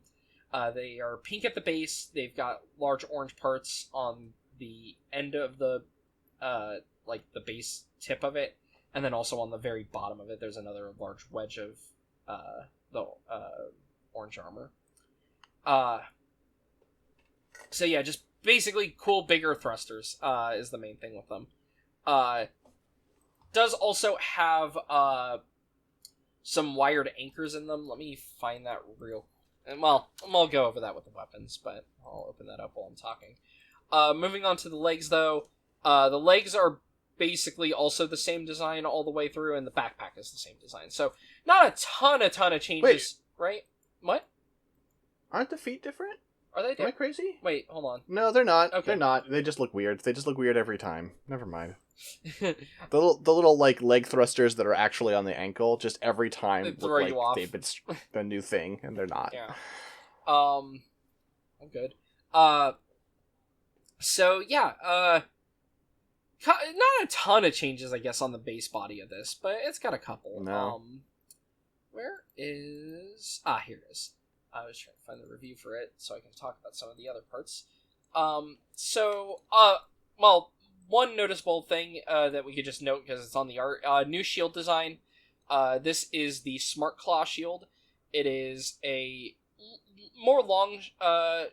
They are pink at the base. They've got large orange parts on the end of the the base tip of it, and then also on the very bottom of it, there's another large wedge of the orange armor. So yeah, just basically cool, bigger thrusters is the main thing with them. Does also have some wired anchors in them. Let me find that I'll go over that with the weapons, but I'll open that up while I'm talking. Moving on to the legs, though. The legs are basically also the same design all the way through, and the backpack is the same design. So, not a ton of changes, right? What? Aren't the feet different? Are they different? Am I crazy? Wait, hold on. No, they're not. Okay. They're not. They just look weird. They just look weird every time. Never mind. the little leg thrusters that are actually on the ankle, just every time look like they've been the new thing, and they're not. Yeah. I'm good. So yeah, not a ton of changes, I guess, on the base body of this, but it's got a couple. No. Where is... here it is. I was trying to find the review for it so I can talk about some of the other parts. One noticeable thing that we could just note because it's on the art, new shield design. This is the Smart Claw shield. It is a more long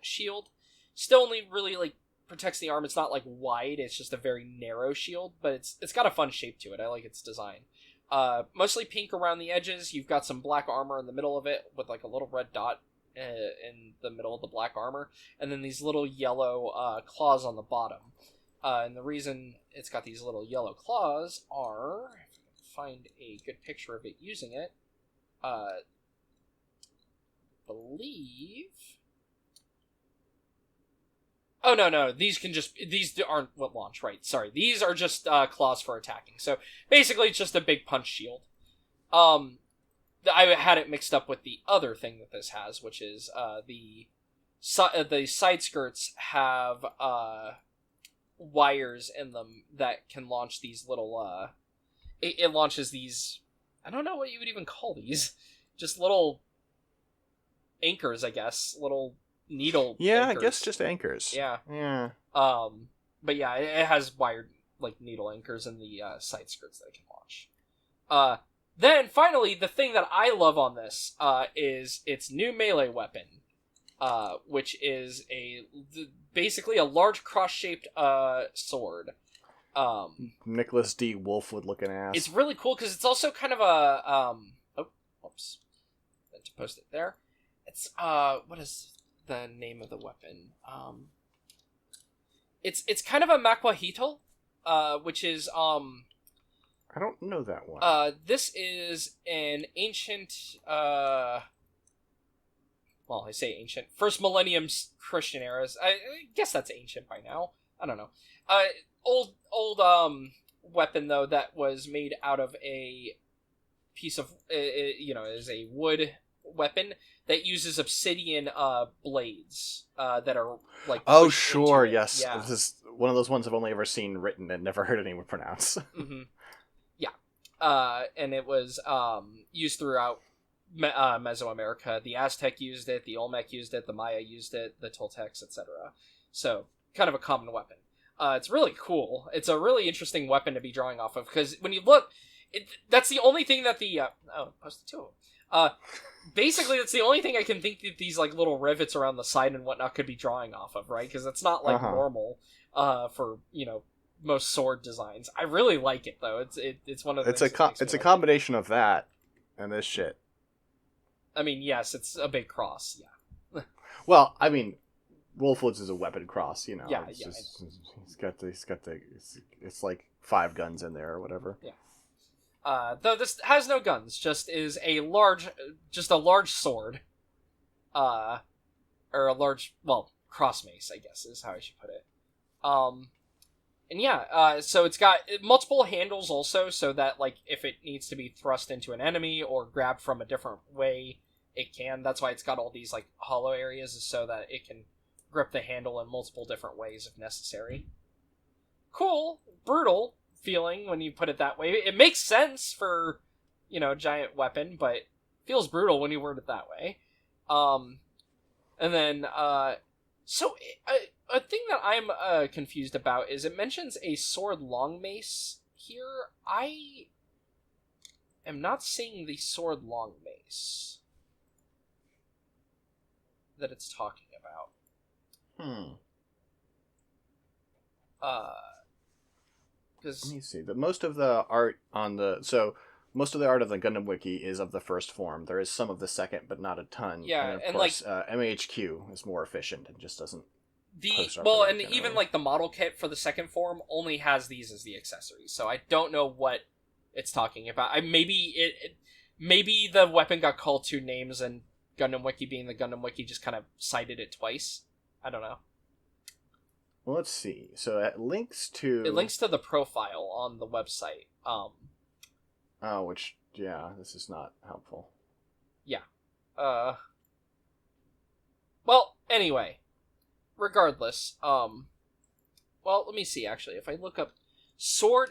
shield. Still only really protects the arm. It's not wide. It's just a very narrow shield, but it's got a fun shape to it. I like its design. Mostly pink around the edges. You've got some black armor in the middle of it with a little red dot in the middle of the black armor, and then these little yellow claws on the bottom. And the reason it's got these little yellow claws are, if I can find a good picture of it using it, believe... Oh, no, these aren't what launch, right, sorry. These are just claws for attacking. So, basically, it's just a big punch shield. I had it mixed up with the other thing that this has, which is the side skirts have wires in them that can launch these little... It launches these... I don't know what you would even call these. Just little anchors, I guess, little needle. Yeah, anchors. I guess just anchors. Yeah. Yeah. But yeah, it has wired like needle anchors in the side skirts that I can launch. Then finally, the thing that I love on this is its new melee weapon, which is basically a large cross-shaped sword. Nicholas D. Wolfwood looking ass. It's really cool because it's also kind of a oops, meant to post it there. It's what is the name of the weapon? It's kind of a makwahito, which is I don't know that one. This is an ancient well, I say ancient, first millennium Christian eras. I guess that's ancient by now. I don't know. Old weapon though that was made out of a piece of is a wood weapon that uses obsidian blades that are like oh sure, yes. Yeah. This is one of those ones I've only ever seen written and never heard anyone pronounce. Mm-hmm. Yeah. And it was used throughout Mesoamerica. The Aztec used it, the Olmec used it, the Maya used it, the Toltecs, etc. So kind of a common weapon. It's really cool. It's a really interesting weapon to be drawing off of, because when you look, that's the only thing that the posted two of them. Basically, that's the only thing I can think that these like little rivets around the side and whatnot could be drawing off of, right? Because that's not like normal for most sword designs. I really like it though. It's one of the it's a combination of that and this shit. I mean, yes, it's a big cross. Yeah. Well, I mean, Wolfwood's is a weapon cross, you know. Yeah, it's just, he's got the it's like 5 guns in there or whatever. Yeah. Though this has no guns, just a large sword. Or a large, cross mace, I guess is how I should put it. And yeah, so it's got multiple handles also, so that like if it needs to be thrust into an enemy or grabbed from a different way, it can. That's why it's got all these like hollow areas, so that it can grip the handle in multiple different ways if necessary. Cool, brutal feeling when you put it that way. It makes sense for, giant weapon, but feels brutal when you word it that way. And then, so a thing that I'm confused about is it mentions a sword long mace here. I am not seeing the sword long mace that it's talking about. Let me see. Most of the art of the Gundam Wiki is of the first form. There is some of the second, but not a ton. Yeah, and of course, MHQ is more efficient and just doesn't. And even like the model kit for the second form only has these as the accessories, so I don't know what it's talking about. Maybe the weapon got called 2 names, and Gundam Wiki being the Gundam Wiki just kind of cited it twice. I don't know. Well, let's see. So it links to the profile on the website. This is not helpful. Yeah. Well, anyway, regardless, let me see, actually, if I look up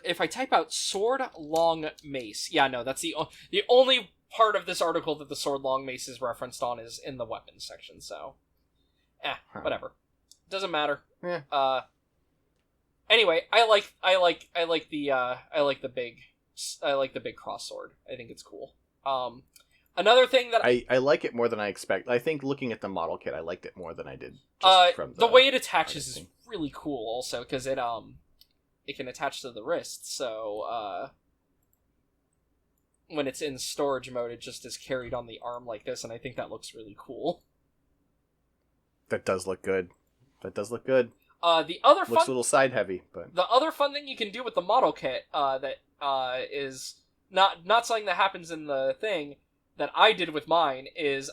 if I type out sword long mace, that's the only part of this article that the sword long mace is referenced on is in the weapons section, so, whatever. Doesn't matter. Yeah. Anyway, I like the big cross sword. I think it's cool. Another thing that I like it more than I expect. I think looking at the model kit, I liked it more than I did. From the way it attaches is really cool, also, because it can attach to the wrist. So when it's in storage mode, it just is carried on the arm like this, and I think that looks really cool. That does look good. The other looks a little side heavy, but the other fun thing you can do with the model kit that is not something that happens in the thing that I did with mine is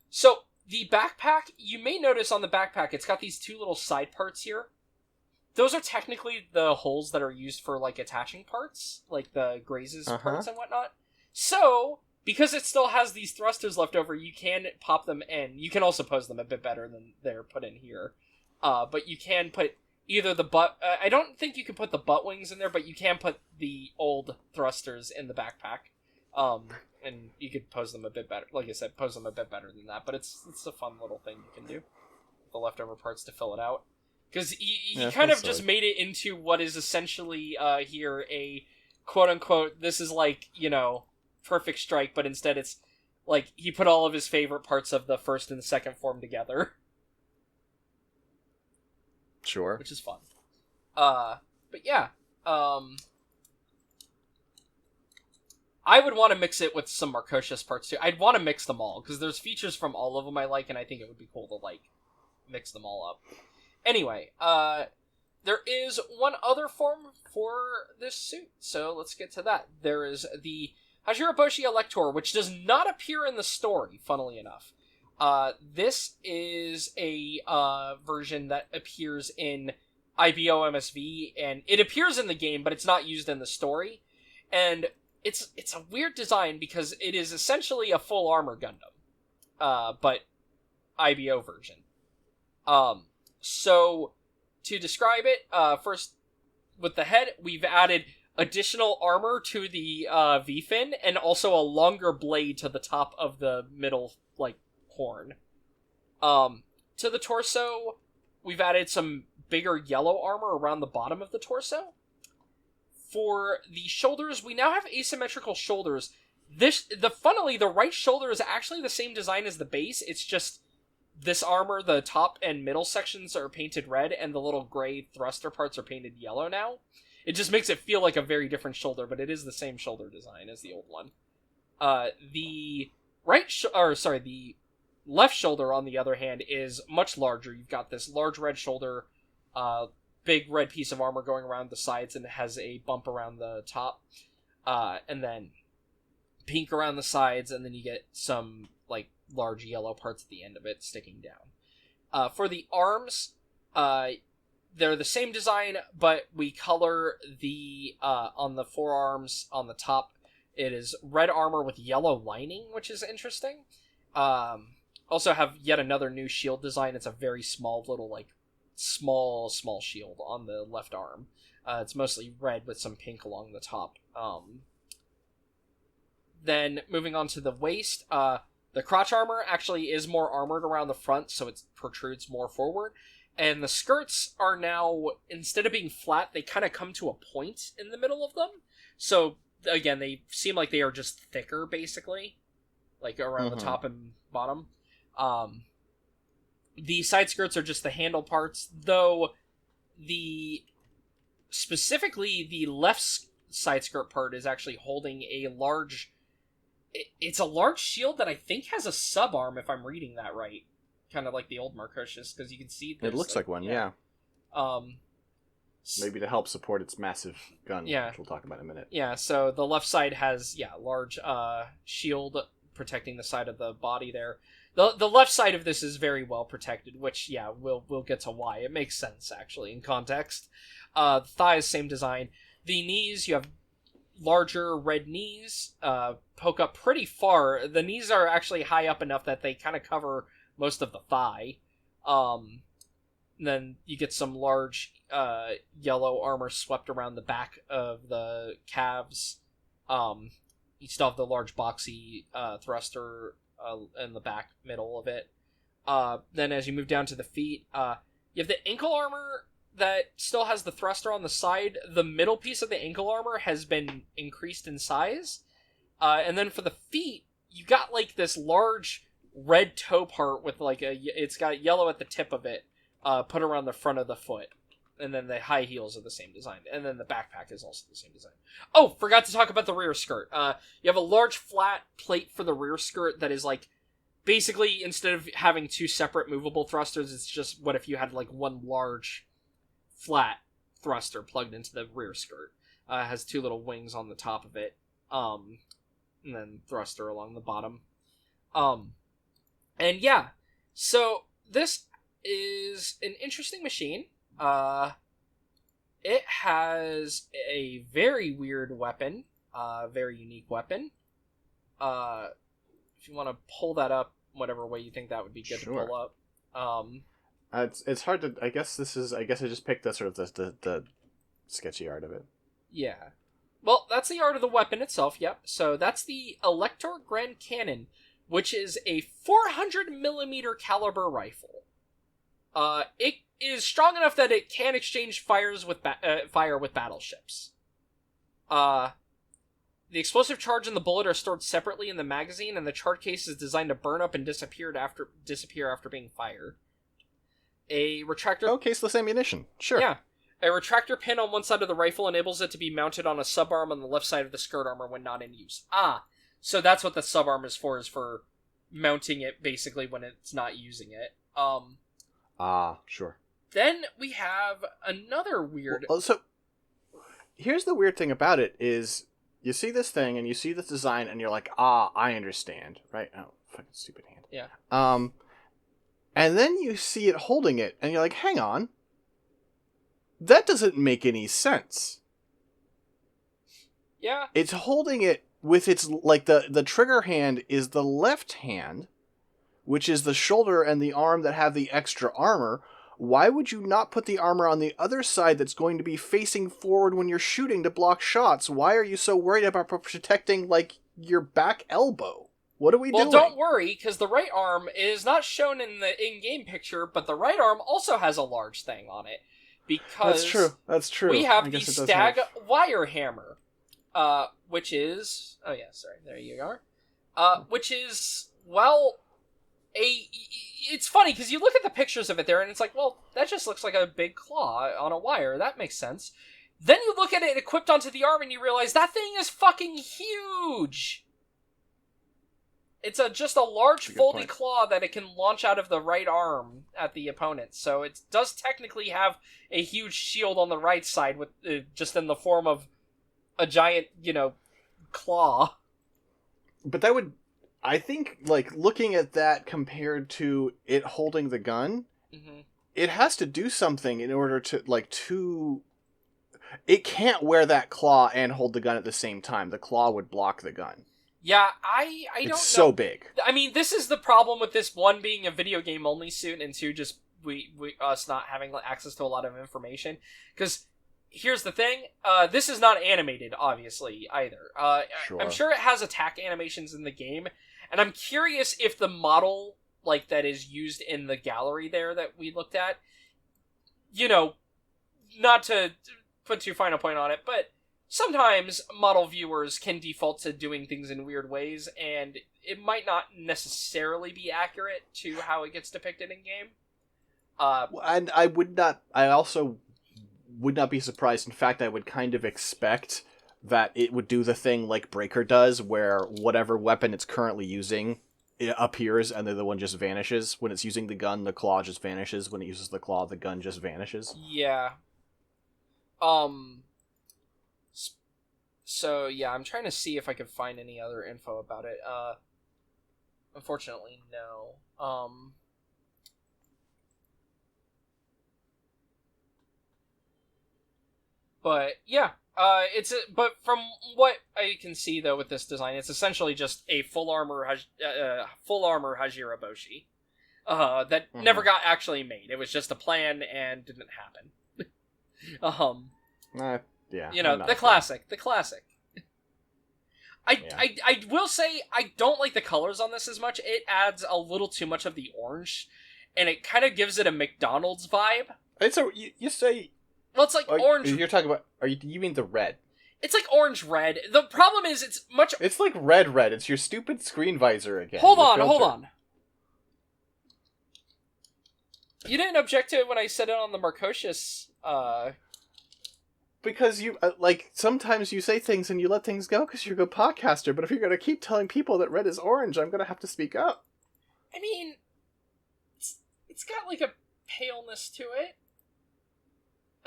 so the backpack, you may notice on the backpack it's got these 2 little side parts here. Those are technically the holes that are used for like attaching parts, like the grazes parts and whatnot. So because it still has these thrusters left over, you can pop them in. You can also pose them a bit better than they're put in here. But you can put either the butt... I don't think you can put the butt wings in there, but you can put the old thrusters in the backpack. And you could pose them a bit better. Like I said, pose them a bit better than that. But it's a fun little thing you can do. The leftover parts to fill it out. Because he kind of just made it into what is essentially here a quote-unquote, this is like, perfect strike, but instead it's like he put all of his favorite parts of the first and the second form together. Sure. Which is fun. But yeah. I would want to mix it with some Marchosias parts too. I'd want to mix them all, because there's features from all of them I like, and I think it would be cool to, mix them all up. Anyway, there is one other form for this suit, so let's get to that. There is the Hajiroboshi Alector, which does not appear in the story, funnily enough. This is a version that appears in IBO MSV, and it appears in the game, but it's not used in the story. And it's a weird design because it is essentially a full armor Gundam, but IBO version. So to describe it, first with the head, we've added additional armor to the V-fin, and also a longer blade to the top of the middle, horn. To the torso, we've added some bigger yellow armor around the bottom of the torso. For the shoulders, we now have asymmetrical shoulders. Funnily, the right shoulder is actually the same design as the base. It's just this armor, the top and middle sections are painted red, and the little gray thruster parts are painted yellow now. It just makes it feel like a very different shoulder, but it is the same shoulder design as the old one. The left shoulder, on the other hand, is much larger. You've got this large red shoulder, big red piece of armor going around the sides, and it has a bump around the top, and then pink around the sides, and then you get some large yellow parts at the end of it sticking down. For the arms, they're the same design, but we color the on the forearms on the top. It is red armor with yellow lining, which is interesting. Also have yet another new shield design. It's a very small little small shield on the left arm. It's mostly red with some pink along the top. Then moving on to the waist, the crotch armor actually is more armored around the front, so it protrudes more forward. And the skirts are now, instead of being flat, they kind of come to a point in the middle of them. So, again, they seem like they are just thicker, basically. Around the top and bottom. The side skirts are just the handle parts, though specifically the left side skirt part is actually holding a large... It's a large shield that I think has a sub-arm, if I'm reading that right. Kind of like the old Marchosias, because you can see... It looks like one, yeah. Maybe to help support its massive gun, which we'll talk about in a minute. Yeah, so the left side has, large shield protecting the side of the body there. The left side of this is very well protected, which, we'll get to why. It makes sense, actually, in context. The thighs, same design. The knees, you have larger red knees, poke up pretty far. The knees are actually high up enough that they kind of cover most of the thigh. Then you get some large yellow armor swept around the back of the calves. You still have the large boxy thruster in the back middle of it. Then as you move down to the feet, you have the ankle armor that still has the thruster on the side. The middle piece of the ankle armor has been increased in size. And then for the feet, you got this large red toe part with it's got yellow at the tip of it, put around the front of the foot. And then the high heels are the same design. And then the backpack is also the same design. Oh, forgot to talk about the rear skirt. You have a large flat plate for the rear skirt that is basically, instead of having two separate movable thrusters, it's just what if you had one large flat thruster plugged into the rear skirt. It has two little wings on the top of it. And then thruster along the bottom. And yeah, so this is an interesting machine. It has a very weird weapon, very unique weapon. If you want to pull that up, whatever way you think that would be good to pull up. It's hard to. I guess I just picked the sketchy art of it. Yeah. Well, that's the art of the weapon itself, yep. So that's the Alector Grand Cannon, which is a 400mm caliber rifle. It is strong enough that it can exchange fire with battleships. The explosive charge and the bullet are stored separately in the magazine, and the charge case is designed to burn up and disappear after being fired. A retractor... Oh, caseless ammunition. Sure. Yeah. A retractor pin on one side of the rifle enables it to be mounted on a subarm on the left side of the skirt armor when not in use. So that's what the subarm is for mounting it, basically, when it's not using it. Sure. Then we have another weird... Well, so, here's the weird thing about it is, you see this thing, and you see this design, and you're like, I understand, right? Oh, fucking stupid hand. Yeah. And then you see it holding it, and you're like, hang on. That doesn't make any sense. Yeah. It's holding it with its, like, the trigger hand is the left hand, which is the shoulder and the arm that have the extra armor. Why would you not put the armor on the other side that's going to be facing forward when you're shooting to block shots? Why are you so worried about protecting, like, your back elbow? What are we doing? Well, don't worry, because the right arm is not shown in the in-game picture, but the right arm also has a large thing on it. Because That's true. We have the Stag Wire Hammer, which is... Oh, yeah, sorry. There you are. Which is, well... It's funny, because you look at the pictures of it there, and it's like, well, that just looks like a big claw on a wire. That makes sense. Then you look at it equipped onto the arm, and you realize that thing is fucking huge! It's just a large foldy claw that it can launch out of the right arm at the opponent. So it does technically have a huge shield on the right side, with just in the form of a giant, claw. But that would... I think, like, looking at that compared to it holding the gun, it has to do something in order to, like, It can't wear that claw and hold the gun at the same time. The claw would block the gun. Yeah, I don't know. It's so big. I mean, this is the problem with this, one, being a video game only suit, and two, just us not having access to a lot of information. Because here's the thing, this is not animated, obviously, either. Sure. I'm sure it has attack animations in the game, and I'm curious if the model, like, that is used in the gallery there that we looked at, not to put too fine a point on it, but sometimes model viewers can default to doing things in weird ways, and it might not necessarily be accurate to how it gets depicted in game. And I also would not be surprised. In fact, I would kind of expect that it would do the thing like Breaker does, where whatever weapon it's currently using, it appears and the other one just vanishes. When it's using the gun, the claw just vanishes. When it uses the claw, the gun just vanishes. Yeah. So, yeah, I'm trying to see if I could find any other info about it. Unfortunately, no. But, yeah. But from what I can see, though, with this design, it's essentially just a full armor Hajiroboshi. That never got actually made. It was just a plan and didn't happen. Yeah. The classic. I will say, I don't like the colors on this as much. It adds a little too much of the orange, and it kind of gives it a McDonald's vibe. You say... Well, it's like orange... You're talking about... You mean the red? It's like orange-red. The problem is, it's much... It's like red. It's your stupid screen visor again. Hold on. You didn't object to it when I said it on the Marchosias, Because you, sometimes you say things and you let things go because you're a good podcaster, but if you're going to keep telling people that red is orange, I'm going to have to speak up. I mean, it's got, like, a paleness to it.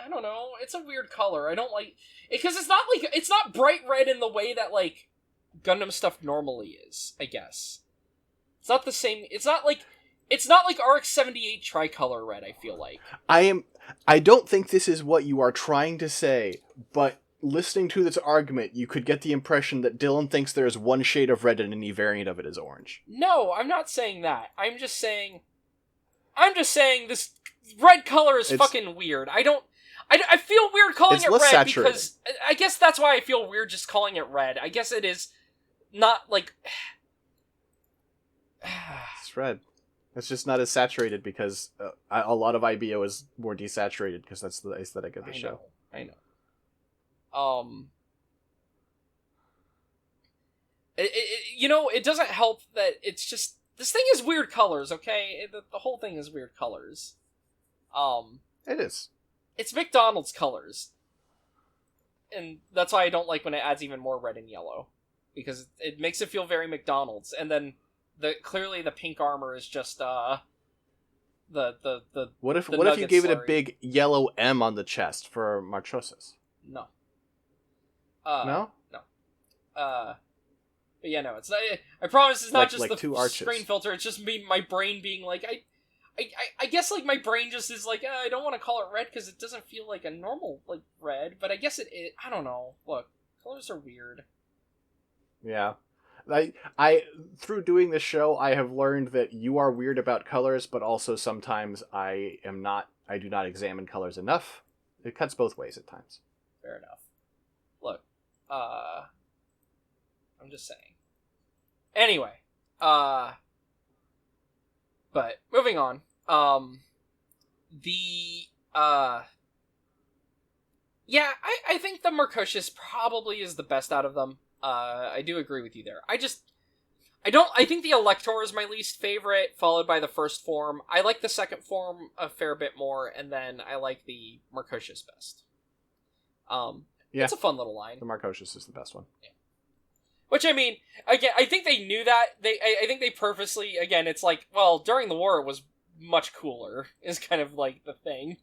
I don't know. It's a weird color. I don't like it because it's not bright red in the way that, like, Gundam stuff normally is, I guess. It's not the same. It's not like RX-78 tricolor red, I feel like. I don't think this is what you are trying to say, but listening to this argument, you could get the impression that Dylan thinks there is one shade of red and any variant of it is orange. No, I'm not saying that. I'm just saying this red color is fucking weird. I feel weird calling It's it less red saturated. because I guess that's why I feel weird just calling it red. I guess it is not like It's red. It's just not as saturated because a lot of IBO is more desaturated because that's the aesthetic of the show. I know. It doesn't help that it's just this thing is weird colors. Okay, the whole thing is weird colors. It is. It's McDonald's colors, and that's why I don't like when it adds even more red and yellow, because it makes it feel very McDonald's. And then clearly the pink armor is just the What if the you gave it a slurry. big yellow M on the chest for Marchosias? No. No? No. But yeah, no, it's not. I promise it's not just like the two arches. screen filter. It's just my brain being like, I guess like my brain just is like, I don't want to call it red because it doesn't feel like a normal like red. But I guess it I don't know. Look, colors are weird. Yeah. I through doing this show, I have learned that you are weird about colors, but also sometimes I do not examine colors enough. It cuts both ways at times. Fair enough. Look, I'm just saying. Anyway, but moving on. Yeah, I think the Marchosias probably is the best out of them. I do agree with you there. I think the Alector is my least favorite, followed by the first form. I like the second form a fair bit more, and then I like the Marchosias best. Yeah. It's a fun little line. The Marchosias is the best one. Yeah. Which, I mean, again, I think they knew that. I think they purposely, again, it's like, well, during the war it was much cooler, is kind of like the thing.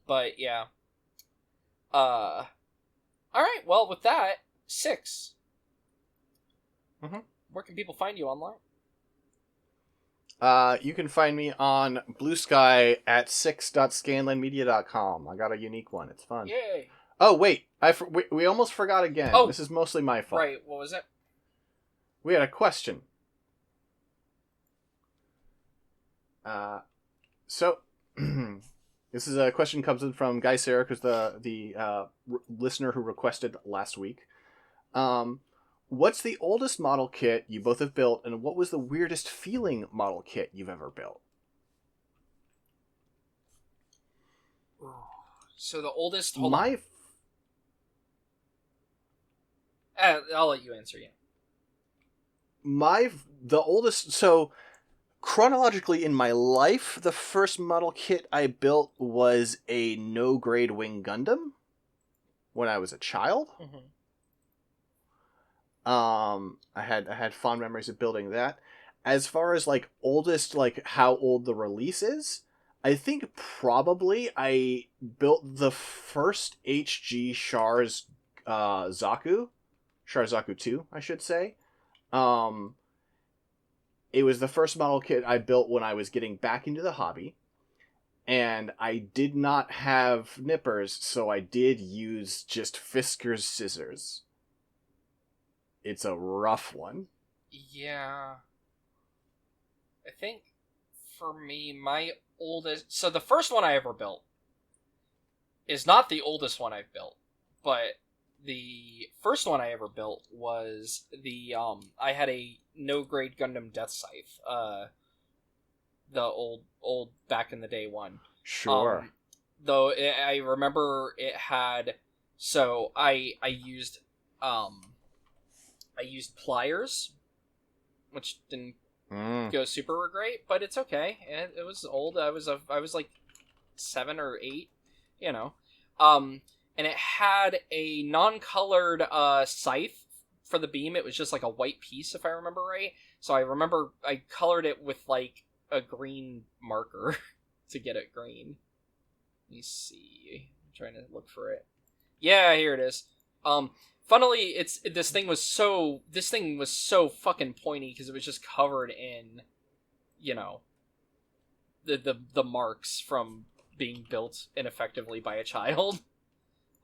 But, yeah. Alright, well, with that, 6. Mm-hmm. Where can people find you online? You can find me on Blue Sky at 6.scanlandmedia.com. I got a unique one. It's fun. Yay! Oh, wait. We almost forgot again. Oh, this is mostly my fault. Right, what was it? We had a question. So, this is a question comes in from Guy Sarek, who's the listener who requested last week. What's the oldest model kit you both have built, and what was the weirdest feeling model kit you've ever built? So the oldest... I'll let you answer, yeah. The oldest... So, chronologically in my life, the first model kit I built was a no-grade wing Gundam when I was a child. Mm-hmm. I had fond memories of building that. As far as like oldest, like how old the release is, I think probably I built the first HG Char's Zaku 2, I should say. It was the first model kit I built when I was getting back into the hobby, and I did not have nippers, so I did use just Fisker's scissors. It's a rough one. Yeah. I think for me, my oldest... So the first one I ever built is not the oldest one I've built, but the first one I ever built was the, I had a no-grade Gundam Death Scythe. The old back in the day one. Sure. Though I remember it had... So I used pliers, which didn't go super great, but it's okay. It was old. I was like 7 or 8, you know. And it had a non-colored scythe for the beam. It was just like a white piece, if I remember right. So I remember I colored it with like a green marker to get it green. Let me see. I'm trying to look for it. Yeah, here it is. Funnily, this thing was so fucking pointy because it was just covered in, you know, the marks from being built ineffectively by a child.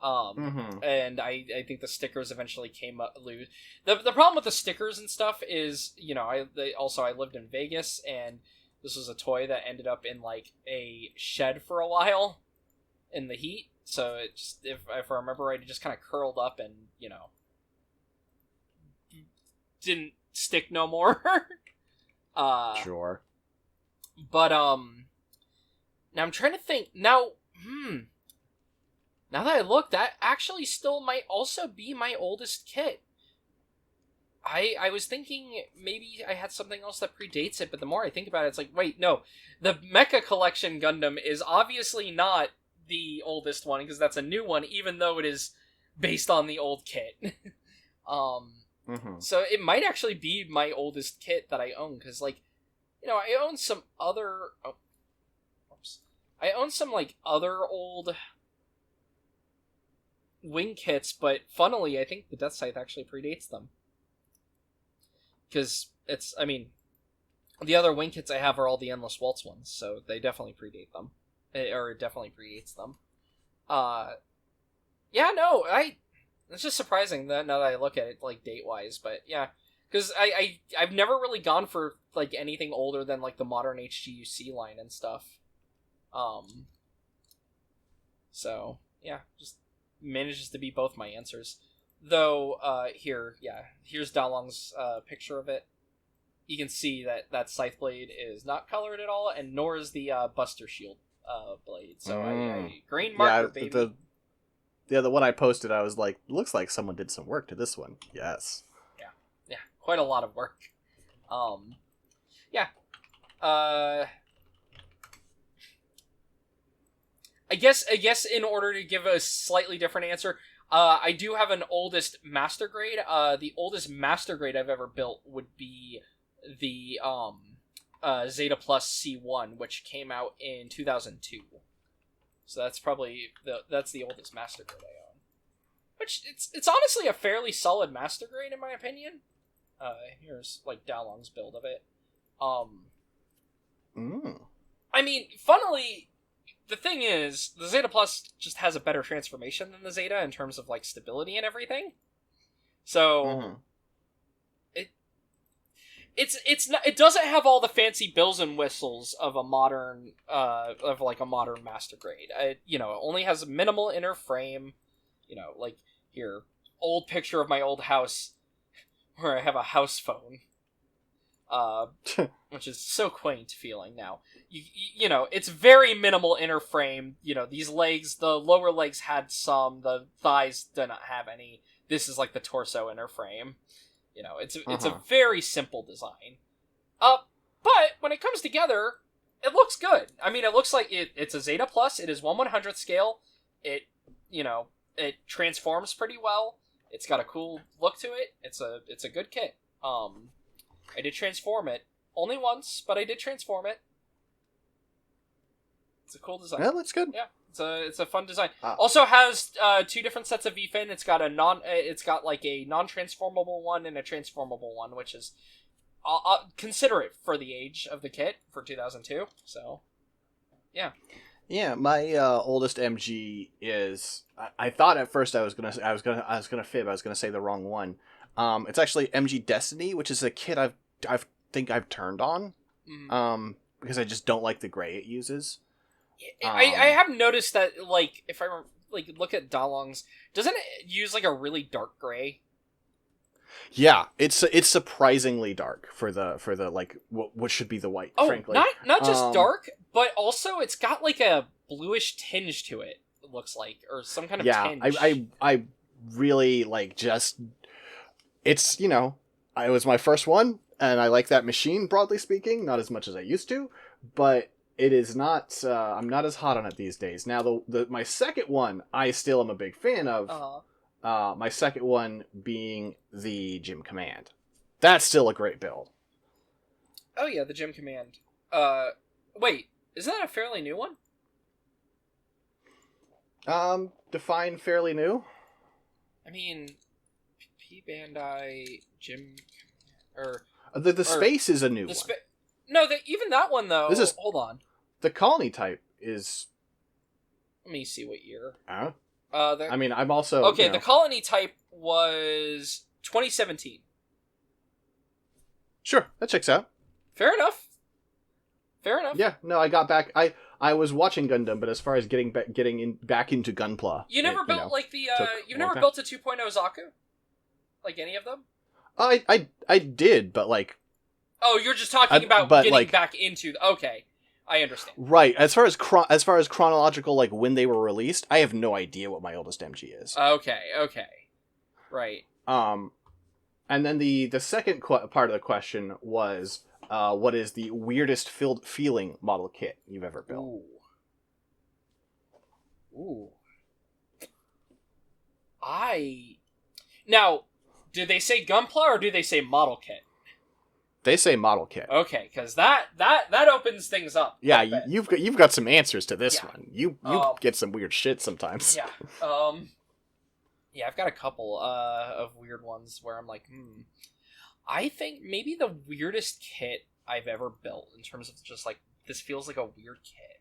And I think the stickers eventually came loose. The problem with the stickers and stuff is, you know, I lived in Vegas, and this was a toy that ended up in like a shed for a while in the heat. So it just, if I remember right, it just kind of curled up and, you know, didn't stick no more. Sure. But now I'm trying to think. Now that I look, that actually still might also be my oldest kit. I was thinking maybe I had something else that predates it, but the more I think about it, it's like, wait, no. The Mecha Collection Gundam is obviously not the oldest one, because that's a new one, even though it is based on the old kit. So it might actually be my oldest kit that I own, because, like, you know, I own some other... I own some, like, other old wing kits, but funnily, I think the Death Scythe actually predates them. Because it's, I mean, the other wing kits I have are all the Endless Waltz ones, so they definitely predate them. Or it definitely predates them. Yeah, no, it's just surprising that now that I look at it, like, date-wise, but yeah. Because I've never really gone for, like, anything older than, like, the modern HGUC line and stuff. So, yeah, just manages to be both my answers. Though, here's Dalong's picture of it. You can see that Scythe Blade is not colored at all, and nor is the Buster Shield blade. So, I green marker, baby. The one I posted, I was like, looks like someone did some work to this one. Yes. Yeah, quite a lot of work. I guess in order to give a slightly different answer, I do have an oldest master grade. The oldest master grade I've ever built would be the Zeta Plus C1, which came out in 2002. So that's probably that's the oldest master grade I own. Which it's honestly a fairly solid master grade in my opinion. Here's like Dalong's build of it. I mean, funnily, the thing is, the Zeta Plus just has a better transformation than the Zeta in terms of like stability and everything. So it doesn't have all the fancy bells and whistles of a modern master grade. It only has a minimal inner frame. Like here, old picture of my old house where I have a house phone. Which is so quaint feeling now. It's very minimal inner frame. These legs, the lower legs had some, the thighs do not have any. This is like the torso inner frame. It's a very simple design. But when it comes together, it looks good. I mean, it looks like it's a Zeta Plus. It is 1/100th scale. It transforms pretty well. It's got a cool look to it. It's a good kit. I did transform it. Only once, but I did transform it. It's a cool design. Yeah, looks good. Yeah, it's a fun design. Also has two different sets of V-fin. It's got like a non-transformable one and a transformable one, which is considerate for the age of the kit for 2002. So, yeah. Yeah, my oldest MG is. I thought at first I was gonna fib. I was gonna say the wrong one. It's actually MG Destiny, which is a kit I think I've turned on. Because I just don't like the gray it uses. I have noticed that, like, if I look at Dalong's, doesn't it use like a really dark gray? Yeah, it's surprisingly dark for the like what should be the white. Oh, frankly, not just dark, but also it's got like a bluish tinge to it. It looks like, or some kind of tinge. I really like just. It's it was my first one, and I like that machine broadly speaking, not as much as I used to, but. It is not. I'm not as hot on it these days. Now, my second one, I still am a big fan of. My second one being the Gym Command. That's still a great build. Oh yeah, the Gym Command. Wait, isn't that a fairly new one? Define fairly new. I mean, P Bandai Gym, or the space is a new one. No, even that one though. Hold on. The colony type is. Let me see what year. I mean, I'm also okay. The colony type was 2017. Sure, that checks out. Fair enough. Fair enough. Yeah, no, I got back. I was watching Gundam, but as far as getting back into Gunpla, You never built like the you've never time. built a 2.0 Zaku? Like any of them? I did, but like. Oh, you're just talking about getting back into. Okay, I understand. Right. As far as chronological, like when they were released, I have no idea what my oldest MG is. Okay. Right. And then the second part of the question was, what is the weirdest feeling model kit you've ever built? Ooh. Now, do they say Gunpla or do they say model kit? They say model kit. Okay, because that opens things up. Yeah, you've got some answers to this one. You get some weird shit sometimes. Yeah. Yeah, I've got a couple of weird ones where I'm like, I think maybe the weirdest kit I've ever built in terms of just like this feels like a weird kit.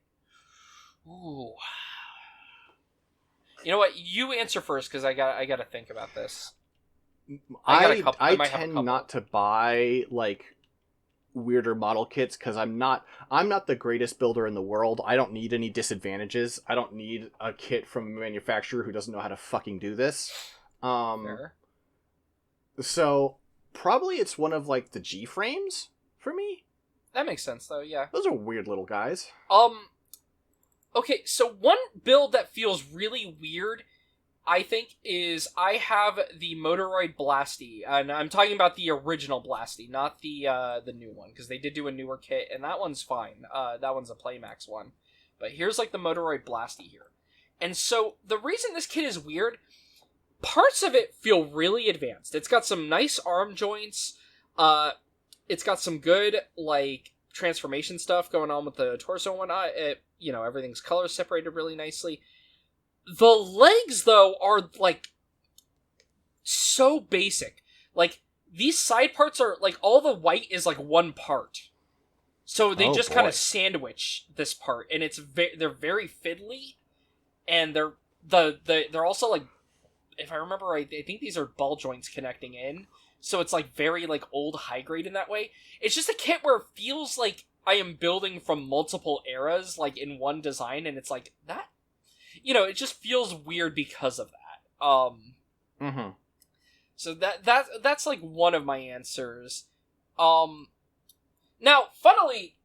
Ooh. You know what? You answer first because I got to think about this. I tend not to buy like weirder model kits because I'm not the greatest builder in the world. I don't need any disadvantages. I don't need a kit from a manufacturer who doesn't know how to fucking do this. Fair. So probably it's one of like the G frames for me. That makes sense though, yeah. Those are weird little guys. Okay, so one build that feels really weird, I think, is I have the Motoroid Blasty, and I'm talking about the original Blasty, not the new one, because they did do a newer kit, and that one's fine. That one's a Playmax one. But here's like the Motoroid Blasty here. And so the reason this kit is weird, parts of it feel really advanced. It's got some nice arm joints. It's got some good like transformation stuff going on with the torso and whatnot. Everything's color separated really nicely. The legs, though, are, like, so basic. Like, these side parts are, like, all the white is, like, one part. So they just kind of sandwich this part, and they're very fiddly, and they're also, like, if I remember right, I think these are ball joints connecting in, so it's, like, very, like, old high grade in that way. It's just a kit where it feels like I am building from multiple eras, like, in one design, and it's like, that... it just feels weird because of that. So that's like one of my answers. Now, funnily,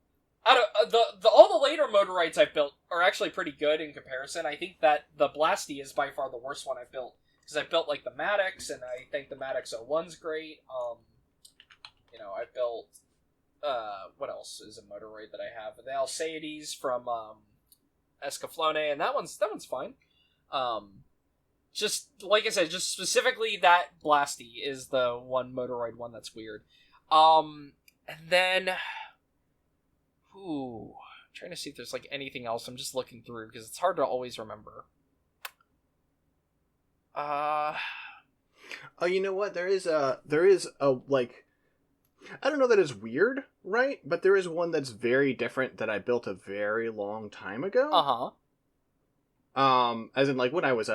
out of all the later Motoroids I've built are actually pretty good in comparison. I think that the Blasty is by far the worst one I've built because I built like the Maddox, and I think the Maddox 01's great. I built what else is a Motoroid that I have? The Alceides from Escaflowne, and that one's fine. Just like I said, just specifically that Blasty is the one Motoroid one that's weird. And then, I'm trying to see if there's like anything else. I'm just looking through because it's hard to always remember. Oh, you know what? There is a like, I don't know that it's weird, right? But there is one that's very different that I built a very long time ago. As in, like, when I was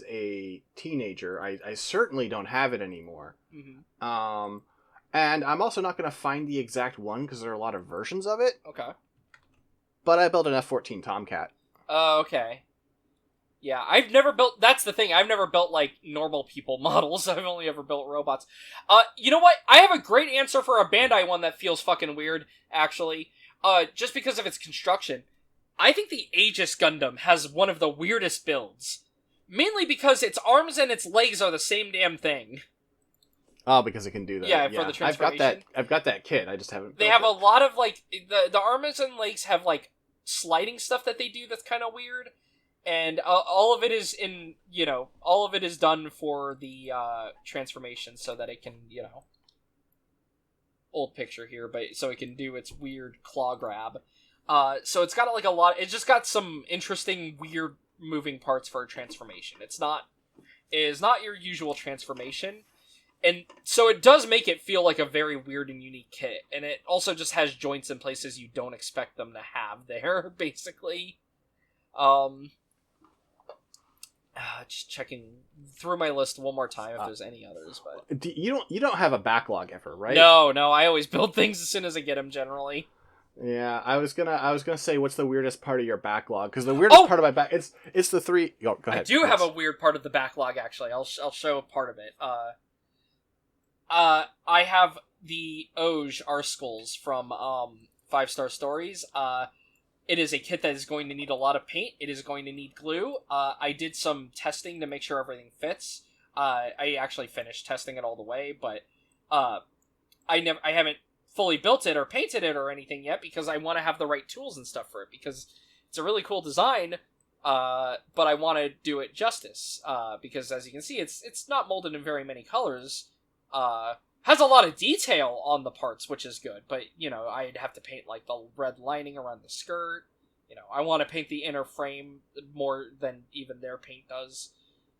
a teenager, I certainly don't have it anymore. Mm-hmm. And I'm also not going to find the exact one because there are a lot of versions of it. Okay. But I built an F-14 Tomcat. Okay. Yeah, I've never built... That's the thing. I've never built, like, normal people models. I've only ever built robots. You know what? I have a great answer for a Bandai one that feels fucking weird, actually. Just because of its construction. I think the Aegis Gundam has one of the weirdest builds. Mainly because its arms and its legs are the same damn thing. Oh, because it can do that. Yeah, for the transformation. I've got that kit. I just haven't. They have a lot of, like... The arms and legs have, like, sliding stuff that they do that's kind of weird. And all of it is all of it is done for the transformation so that it can, old picture here, but so it can do its weird claw grab. So it's got like a lot. It's just got some interesting, weird moving parts for a transformation. It is not your usual transformation, and so it does make it feel like a very weird and unique kit. And it also just has joints in places you don't expect them to have there, basically. Just checking through my list one more time if there's any others, but you don't have a backlog ever, right? No, I always build things as soon as I get them generally. Yeah, I was gonna say what's the weirdest part of your backlog? Because the weirdest part of my it's the three. Go ahead. I do have a weird part of the backlog actually. I'll show a part of it. I have the Oj Arskulls from 5-Star Stories. It is a kit that is going to need a lot of paint. It is going to need glue. I did some testing to make sure everything fits. I actually finished testing it all the way, but I haven't fully built it or painted it or anything yet because I want to have the right tools and stuff for it because it's a really cool design. But I want to do it justice because as you can see, it's not molded in very many colors. Has a lot of detail on the parts, which is good, but, you know, I'd have to paint, like, the red lining around the skirt. You know, I want to paint the inner frame more than even their paint does.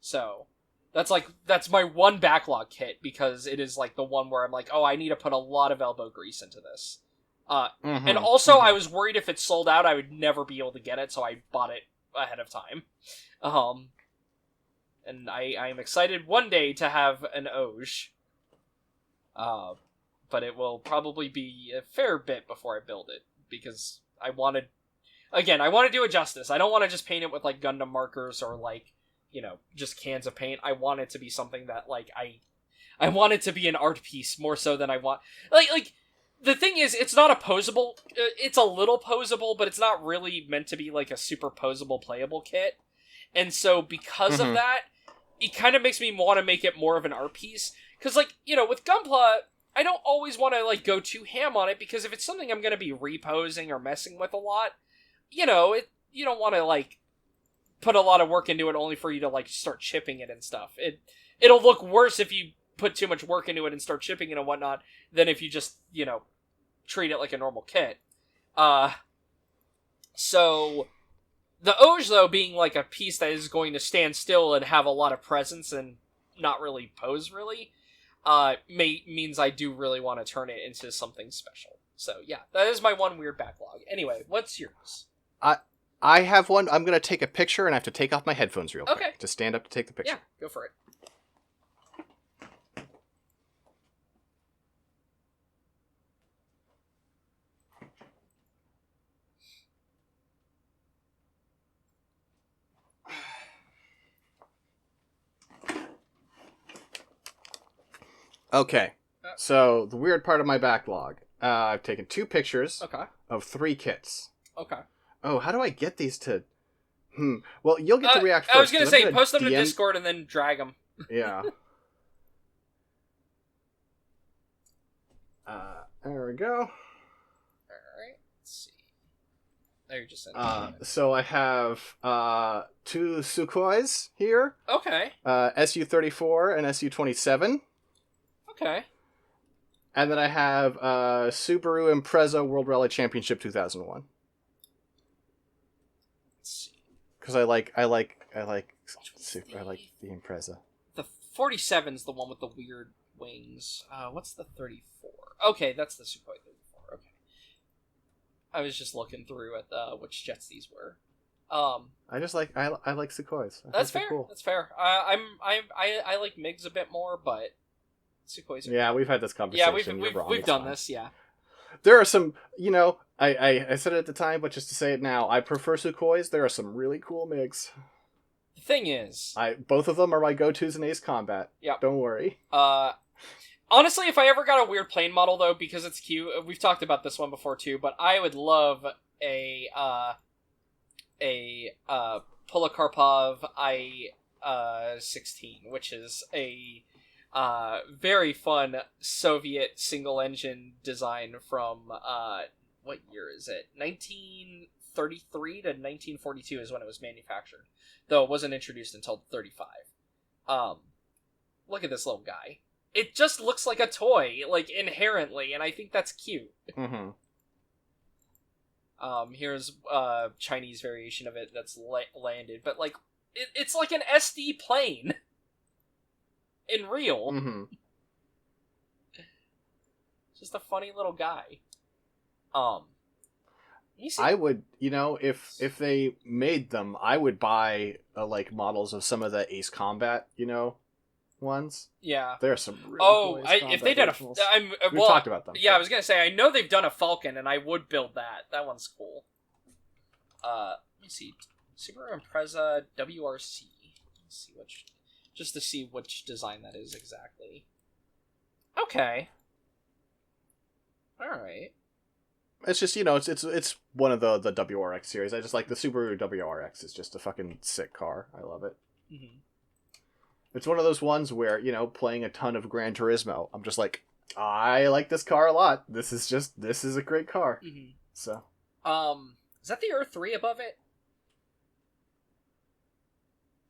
So, that's my one backlog kit, because it is, like, the one where I'm like, oh, I need to put a lot of elbow grease into this. And also, I was worried if it sold out, I would never be able to get it, so I bought it ahead of time. And I am excited one day to have an Oj. But it will probably be a fair bit before I build it, because I want to do it justice. I don't want to just paint it with, like, Gundam markers or, like, you know, just cans of paint. I want it to be something that, like, I want it to be an art piece more so than I want... Like, the thing is, it's not a posable... It's a little posable, but it's not really meant to be, like, a super posable playable kit. And so, because of that, it kind of makes me want to make it more of an art piece. Because, like, you know, with Gunpla, I don't always want to, like, go too ham on it, because if it's something I'm going to be reposing or messing with a lot, you know, you don't want to, like, put a lot of work into it only for you to, like, start chipping it and stuff. It'll look worse if you put too much work into it and start chipping it and whatnot than if you just, you know, treat it like a normal kit. So, the Oj, though, being, like, a piece that is going to stand still and have a lot of presence and not really pose, really, means I do really want to turn it into something special. So, yeah, that is my one weird backlog. Anyway, what's yours? I have one. I'm going to take a picture, and I have to take off my headphones real quick to stand up to take the picture. Yeah, go for it. Okay, so the weird part of my backlog. I've taken 2 pictures of 3 kits. Okay. Oh, how do I get these to... Well, you'll get to react first. I was going to say, post them to Discord and then drag them. Yeah. There we go. Alright, let's see. There, you just sent So I have 2 Sukhois here. Okay. SU-34 and SU-27. Okay. And then I have Subaru Impreza World Rally Championship 2001. Let's see. Because I like the Impreza. The 47's the one with the weird wings. What's the 34? Okay, that's the Sukhoi 34. Okay. I was just looking through at which jets these were. I like Sukhois. That's fair. Cool. That's fair. I like MiGs a bit more, but Sukhois are cool. We've had this conversation. Yeah, we've done this. Yeah. There are some, you know, I said it at the time, but just to say it now, I prefer Sukhois. There are some really cool MiGs. The thing is, both of them are my go-tos in Ace Combat. Yeah. Don't worry. Honestly, if I ever got a weird plane model, though, because it's cute, we've talked about this one before too, but I would love a Polikarpov I-16, which is a very fun Soviet single-engine design from, what year is it? 1933 to 1942 is when it was manufactured, though it wasn't introduced until 35. Look at this little guy. It just looks like a toy, like, inherently, and I think that's cute. Mm-hmm. Here's Chinese variation of it that's landed, but, like, it's like an SD plane. In real. Mm-hmm. Just a funny little guy. I would, you know, if they made them, I would buy, like, models of some of the Ace Combat, you know, ones. Yeah. There are some really Oh, cool Ace if they Combat did originals. we We've talked about them. Yeah, I was gonna say I know they've done a Falcon, and I would build that. That one's cool. Let me see, Super Impreza WRC. Let's see just to see which design that is exactly. Okay. All right. It's just, it's one of the WRX series. I just like the Super WRX. It's just a fucking sick car. I love it. Mm-hmm. It's one of those ones where, playing a ton of Gran Turismo, I'm just like, I like this car a lot. This is a great car. Mm-hmm. So. Is that the Earth 3 above it?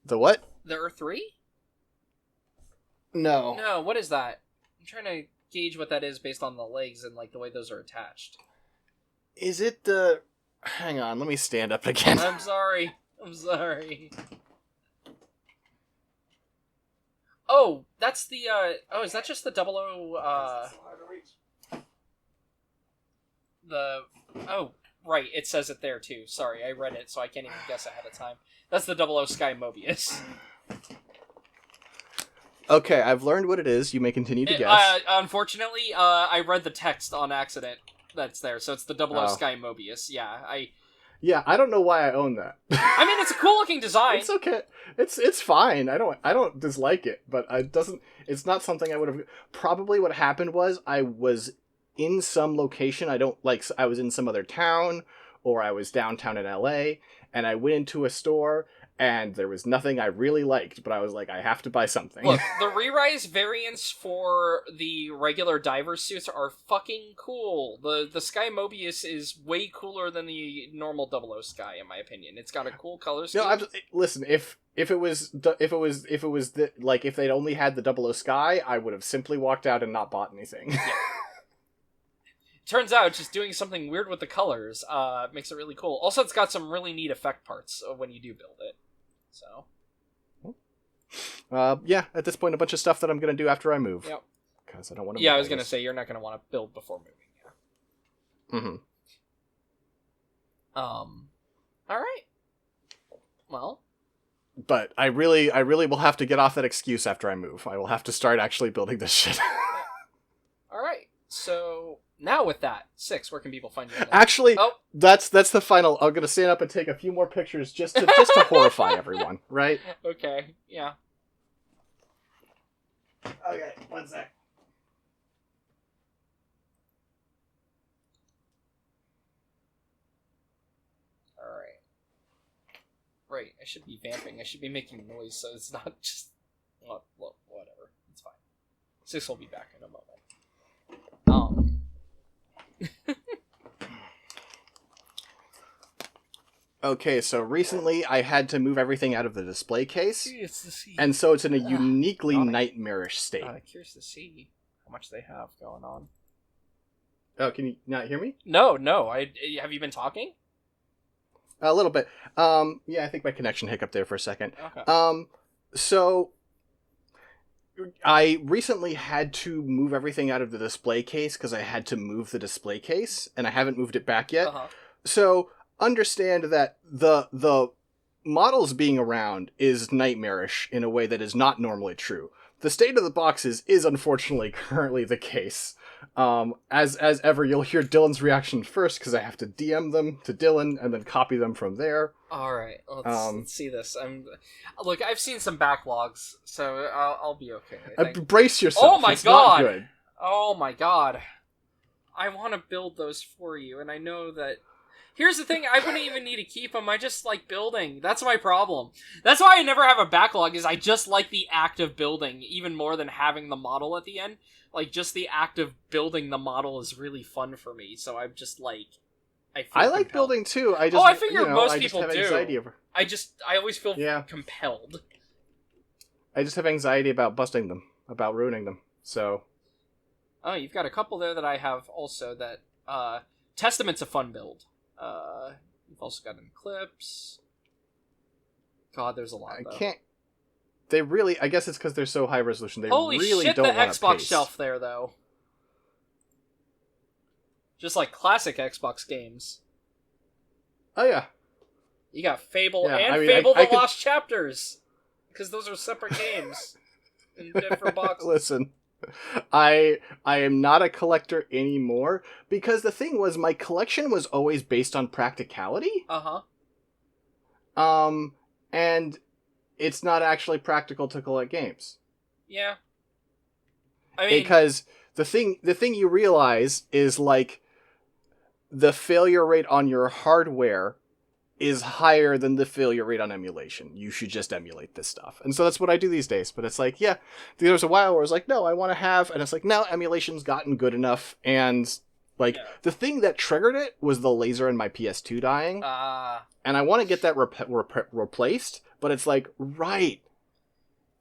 The what? The Earth 3? No. No, what is that? I'm trying to gauge what that is based on the legs and, like, the way those are attached. Is it the... Hang on, let me stand up again. I'm sorry. Oh, that's the, oh, is that just the 00, oh, right, it says it there, too. Sorry, I read it, so I can't even guess ahead of time. That's the 00 Sky Mobius. Okay, I've learned what it is. You may continue to guess. Unfortunately, I read the text on accident that's there, so it's the 00 Sky Mobius. Yeah, I don't know why I own that. I mean, it's a cool looking design. It's okay. It's fine. I don't dislike it, but it's not something I would have. Probably what happened was I was in some location. I was in some other town, or I was downtown in LA, and I went into a store and there was nothing I really liked, but I was like, I have to buy something. Look, the re-rise variants for the regular diver suits are fucking cool. The Sky Mobius is way cooler than the normal 00 Sky, in my opinion. It's got a cool color scheme. No, listen, if they'd only had the 00 Sky, I would have simply walked out and not bought anything. Yeah. Turns out just doing something weird with the colors makes it really cool. Also, it's got some really neat effect parts when you do build it. So, at this point, a bunch of stuff that I'm gonna do after I move. Yep. Because I don't want to. Yeah, I was gonna say you're not gonna want to build before moving. Yeah. Mm-hmm. All right. Well. But I really will have to get off that excuse after I move. I will have to start actually building this shit. All right. So now with that, 6, where can people find you? Actually, that's the final. I'm gonna stand up and take a few more pictures just to horrify everyone, right? Okay. Yeah. Okay, one sec. All right. Right. I should be vamping. I should be making noise, so it's not just. Well, whatever. It's fine. 6 will be back in a moment. Okay, so recently I had to move everything out of the display case, and so it's in a uniquely nightmarish state. Curious to see how much they have going on. Oh, can you not hear me? No. Have you been talking? A little bit. Yeah, I think my connection hiccuped there for a second. Okay. So I recently had to move everything out of the display case because I had to move the display case, and I haven't moved it back yet. Uh-huh. So understand that the models being around is nightmarish in a way that is not normally true. The state of the boxes is unfortunately currently the case. As ever, you'll hear Dylan's reaction first because I have to DM them to Dylan and then copy them from there. All right, let's see this. Look, I've seen some backlogs, so I'll be okay. Brace yourself. Oh my it's god! Not good. Oh my god! I want to build those for you, and I know that. Here's the thing, I wouldn't even need to keep them, I just like building. That's my problem. That's why I never have a backlog, is I just like the act of building, even more than having the model at the end. Like, just the act of building the model is really fun for me, so I'm just like... I like building too, I figure most people do. I always feel compelled. I just have anxiety about busting them, about ruining them, so... Oh, you've got a couple there that I have also that... Testament's a fun build. You've also got an Eclipse. God, there's a lot. They really. I guess it's because they're so high resolution. They Holy really shit, don't the want Xbox pace. shelf there, though. Just like classic Xbox games. Oh yeah. You got Fable Fable the Lost Chapters, because those are separate games. in different boxes. Listen, I am not a collector anymore because the thing was my collection was always based on practicality. And it's not actually practical to collect games. Yeah. I mean, because the thing you realize is like the failure rate on your hardware is higher than the failure rate on emulation. You should just emulate this stuff. And so that's what I do these days. But it's like, yeah, there was a while where I was like, no, I want to have, and it's like, no, emulation's gotten good enough. And like the thing that triggered it was the laser in my PS2 dying. And I want to get that replaced, but it's like, right,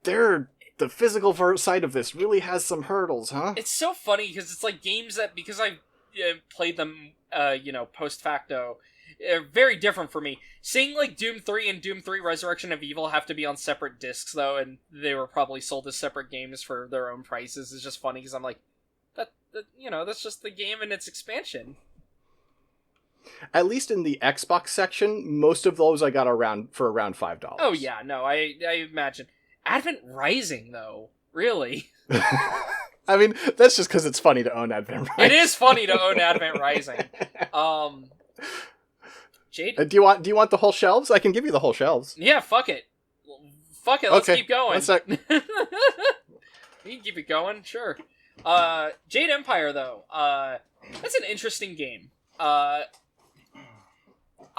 the physical side of this really has some hurdles, huh? It's so funny because it's like games that, because I've played them, post facto, are very different for me. Seeing like Doom 3 and Doom 3 Resurrection of Evil have to be on separate discs though, and they were probably sold as separate games for their own prices, is just funny because I'm like, that's just the game and its expansion. At least in the Xbox section, most of those I got for around $5. Oh yeah, no, I imagine. Advent Rising though, really? I mean, that's just because it's funny to own Advent Rising. It is funny to own Advent Rising. Jade, do you want the whole shelves? I can give you the whole shelves. Yeah, fuck it. Let's keep going. One sec. We can keep it going, sure. Jade Empire though, that's an interesting game.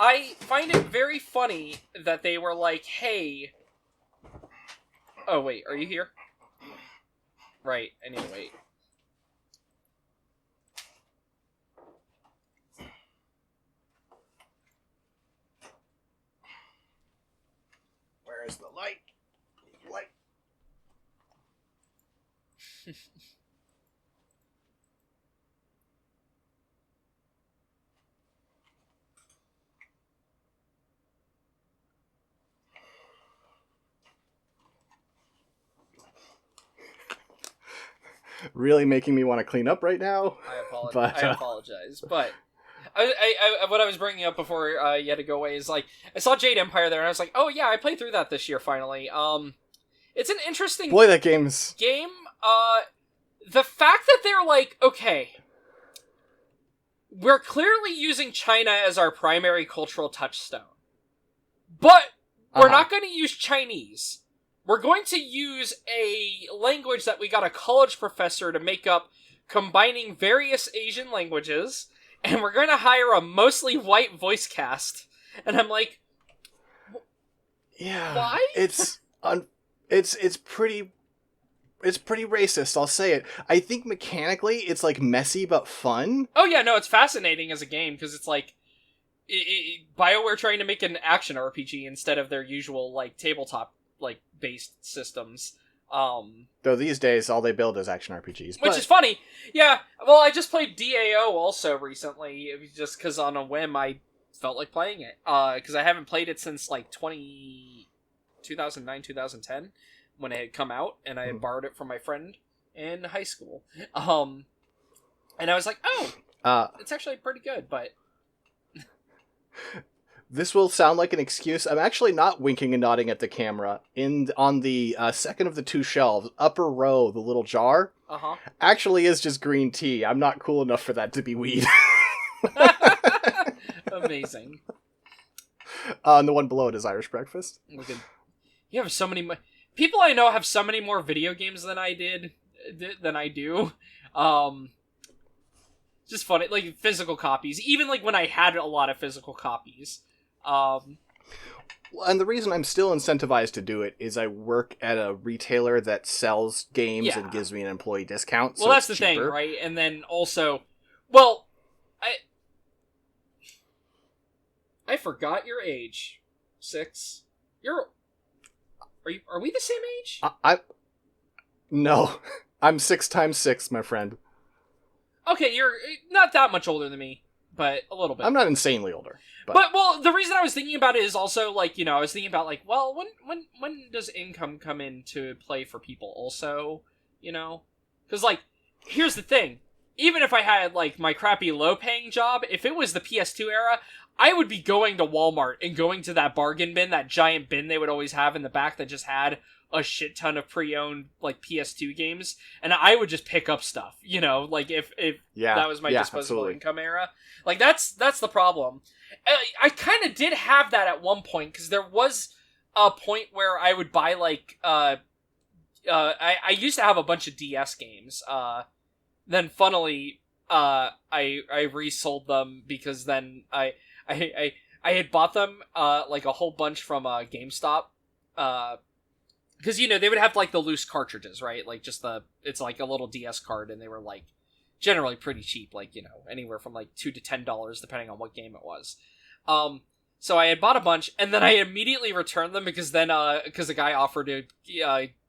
I find it very funny that they were like, hey... Oh, wait, are you here? Right, I need to wait. Where is the light? Light. Really making me want to clean up right now. I apologize, but I what I was bringing up before you had to go away is like I saw Jade Empire there and I was like, oh yeah, I played through that this year finally. It's an interesting that game's game. The fact that they're like, okay, we're clearly using China as our primary cultural touchstone, but we're not going to use Chinese. We're going to use a language that we got a college professor to make up, combining various Asian languages, and we're going to hire a mostly white voice cast. And I'm like, yeah, why? It's pretty racist. I'll say it. I think mechanically it's like messy but fun. Oh yeah, no, it's fascinating as a game because it's like BioWare trying to make an action RPG instead of their usual like tabletop like based systems. Though these days all they build is action RPGs, which is funny. Yeah, well, I just played DAO also recently. It was just because on a whim I felt like playing it. Because I haven't played it since like 2009, 2010 when it had come out, and I had borrowed it from my friend in high school. And I was like, oh, it's actually pretty good, but. This will sound like an excuse. I'm actually not winking and nodding at the camera. On the second of the two shelves, upper row, the little jar, actually is just green tea. I'm not cool enough for that to be weed. Amazing. And the one below it is Irish breakfast. Look at, you have so many... People I know have so many more video games than I do. Just funny, like physical copies. Even like when I had a lot of physical copies. And the reason I'm still incentivized to do it is I work at a retailer that sells games and gives me an employee discount. Well, that's the thing, right? And then also, well, I forgot your age. 6. Are we the same age? No, I'm 6 times 6, my friend. Okay, you're not that much older than me, but a little bit. I'm not insanely older. But well, the reason I was thinking about it is also, like, I was thinking about, like, well, when does income come into play for people also, Because, like, here's the thing. even if I had, like, my crappy low-paying job, if it was the PS2 era, I would be going to Walmart and going to that bargain bin, that giant bin they would always have in the back that just had a shit ton of pre-owned, like, PS2 games, and I would just pick up stuff, you know, like, if that was my disposable income era. Like, that's the problem. I kind of did have that at one point, because there was a point where I would buy, like, I used to have a bunch of DS games, then funnily, I resold them, because then I had bought them, like, a whole bunch from, GameStop, because, you know, they would have, like, the loose cartridges, right? Like, just it's like a little DS card, and they were, like, generally pretty cheap, like, you know, anywhere from, like, $2 to $10, depending on what game it was. So I had bought a bunch, and then I immediately returned them, because then, because the guy offered to,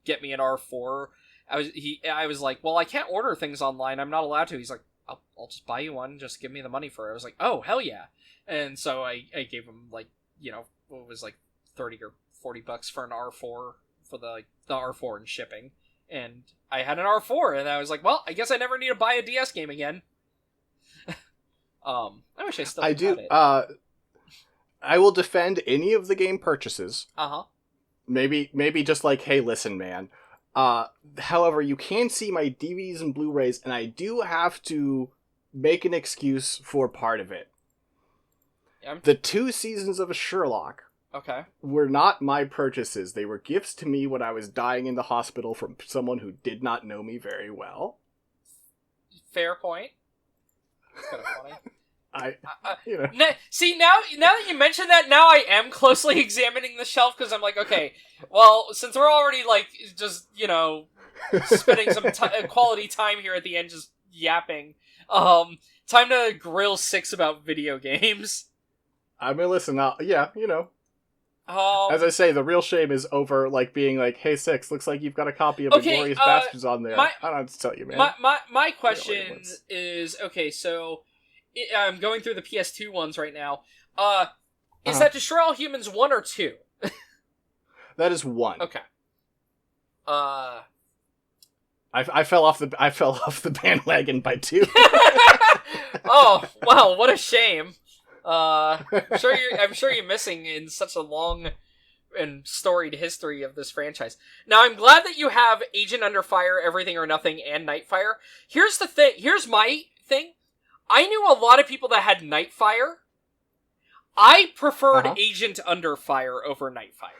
get me an R4. I was like, well, I can't order things online, I'm not allowed to. He's like, I'll just buy you one, just give me the money for it. I was like, oh, hell yeah. And so I gave him, like, you know, what was, like, $30 or $40 for an R4, for the R4 and shipping. And I had an R4, and I was like, well, I guess I never need to buy a DS game again. I wish I still had it. I will defend any of the game purchases. Uh-huh. Maybe just like, hey, listen, man. However, you can see my DVDs and Blu-rays, and I do have to make an excuse for part of it. Yeah. The 2 seasons of Sherlock were not my purchases. They were gifts to me when I was dying in the hospital from someone who did not know me very well. Fair point. It's kind of funny. You know. See, now that you mention that, now I am closely examining the shelf, because I'm like, okay, well, since we're already, like, just, you know, spending some quality time here at the end just yapping, time to grill Six about video games. I mean, listen, yeah, you know. As I say, the real shame is over, like, being like, hey, Six, looks like you've got a copy of Inglourious Bastards on there. I don't have to tell you, man. My question is, okay, so I'm going through the PS2 ones right now. Is that Destroy All Humans 1 or 2? That is 1. Okay. I fell off the bandwagon by 2. Oh, wow, what a shame. I'm sure you're missing in such a long and storied history of this franchise. Now, I'm glad that you have Agent Under Fire, Everything or Nothing, and Nightfire. Here's the thing. Here's my thing. I knew a lot of people that had Nightfire. I preferred Agent Under Fire over Nightfire.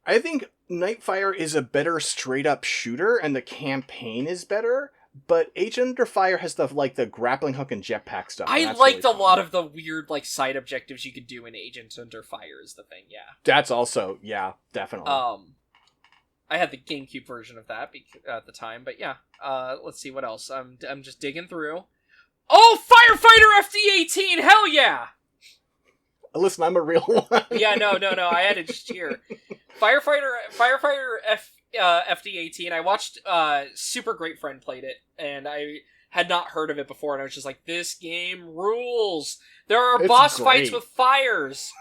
I think Nightfire is a better straight-up shooter, and the campaign is better. But Agent Under Fire has the grappling hook and jetpack stuff. I liked a lot of the weird, like, side objectives you could do in Agent Under Fire is the thing, yeah. That's also, yeah, definitely. I had the GameCube version of that at the time, but yeah. Let's see what else. I'm just digging through. Oh, Firefighter FD-18, hell yeah! Listen, I'm a real one. Yeah, no, I had to just cheer. Firefighter FD-18, I watched Super Great Friend played it, and I had not heard of it before, and I was just like, this game rules! There are boss fights with fires!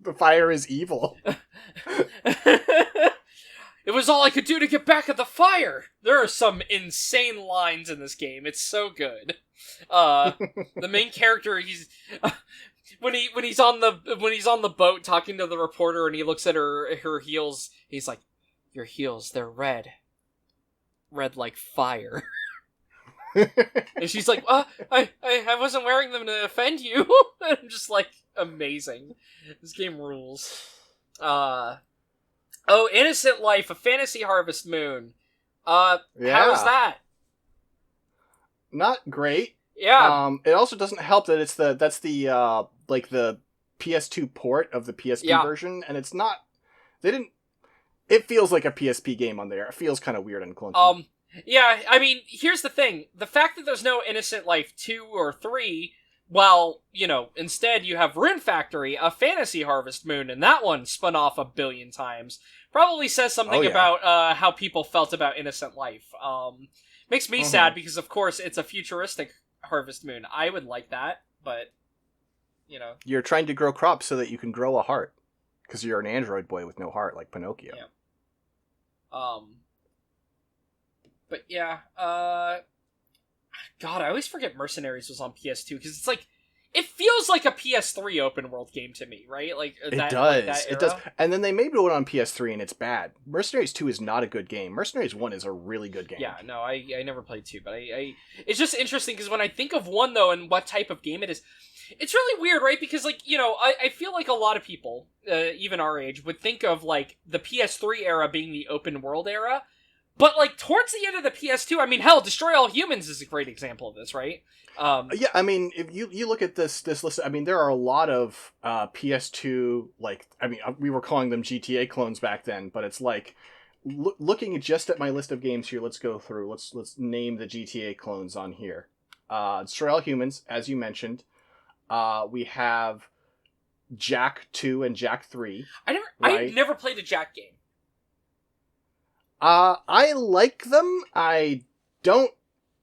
The fire is evil. It was all I could do to get back at the fire! There are some insane lines in this game, it's so good. The main character, he's... When he's on the boat talking to the reporter and he looks at her heels, he's like, your heels, they're red. Red like fire. And she's like, I wasn't wearing them to offend you. And I'm just like, amazing. This game rules. Oh, Innocent Life, A Fantasy Harvest Moon. How is that? Not great. Yeah. It also doesn't help that that's the PS2 port of the PSP version, and it's not. It feels like a PSP game on there. It feels kind of weird and clunky. Yeah, I mean, here's the thing. The fact that there's no Innocent Life 2 or 3, well, you know, instead you have Rune Factory, A Fantasy Harvest Moon, and that one spun off 1 billion times, probably says something about how people felt about Innocent Life. Makes me sad because, of course, it's a futuristic Harvest Moon. I would like that, but, you know. You're trying to grow crops so that you can grow a heart, because you're an android boy with no heart, like Pinocchio. Yeah. But yeah, God, I always forget Mercenaries was on PS2 because it's like it feels like a PS3 open world game to me, right? Like It that, does. like that era. It does. And then they made one on PS3 and it's bad. Mercenaries 2 is not a good game. Mercenaries 1 is a really good game. Yeah, no, I never played 2, but I it's just interesting because when I think of 1 though and what type of game it is, it's really weird, right? Because like, you know, I feel like a lot of people, even our age, would think of like the PS3 era being the open world era. But like towards the end of the PS2, I mean, hell, Destroy All Humans is a great example of this, right? Yeah, I mean, if you look at this list, I mean, there are a lot of PS2, like, I mean, we were calling them GTA clones back then, but it's like, looking just at my list of games here, let's go through, let's name the GTA clones on here. Destroy All Humans, as you mentioned. We have Jack 2 and Jack 3. I never played a Jack game. I like them. I don't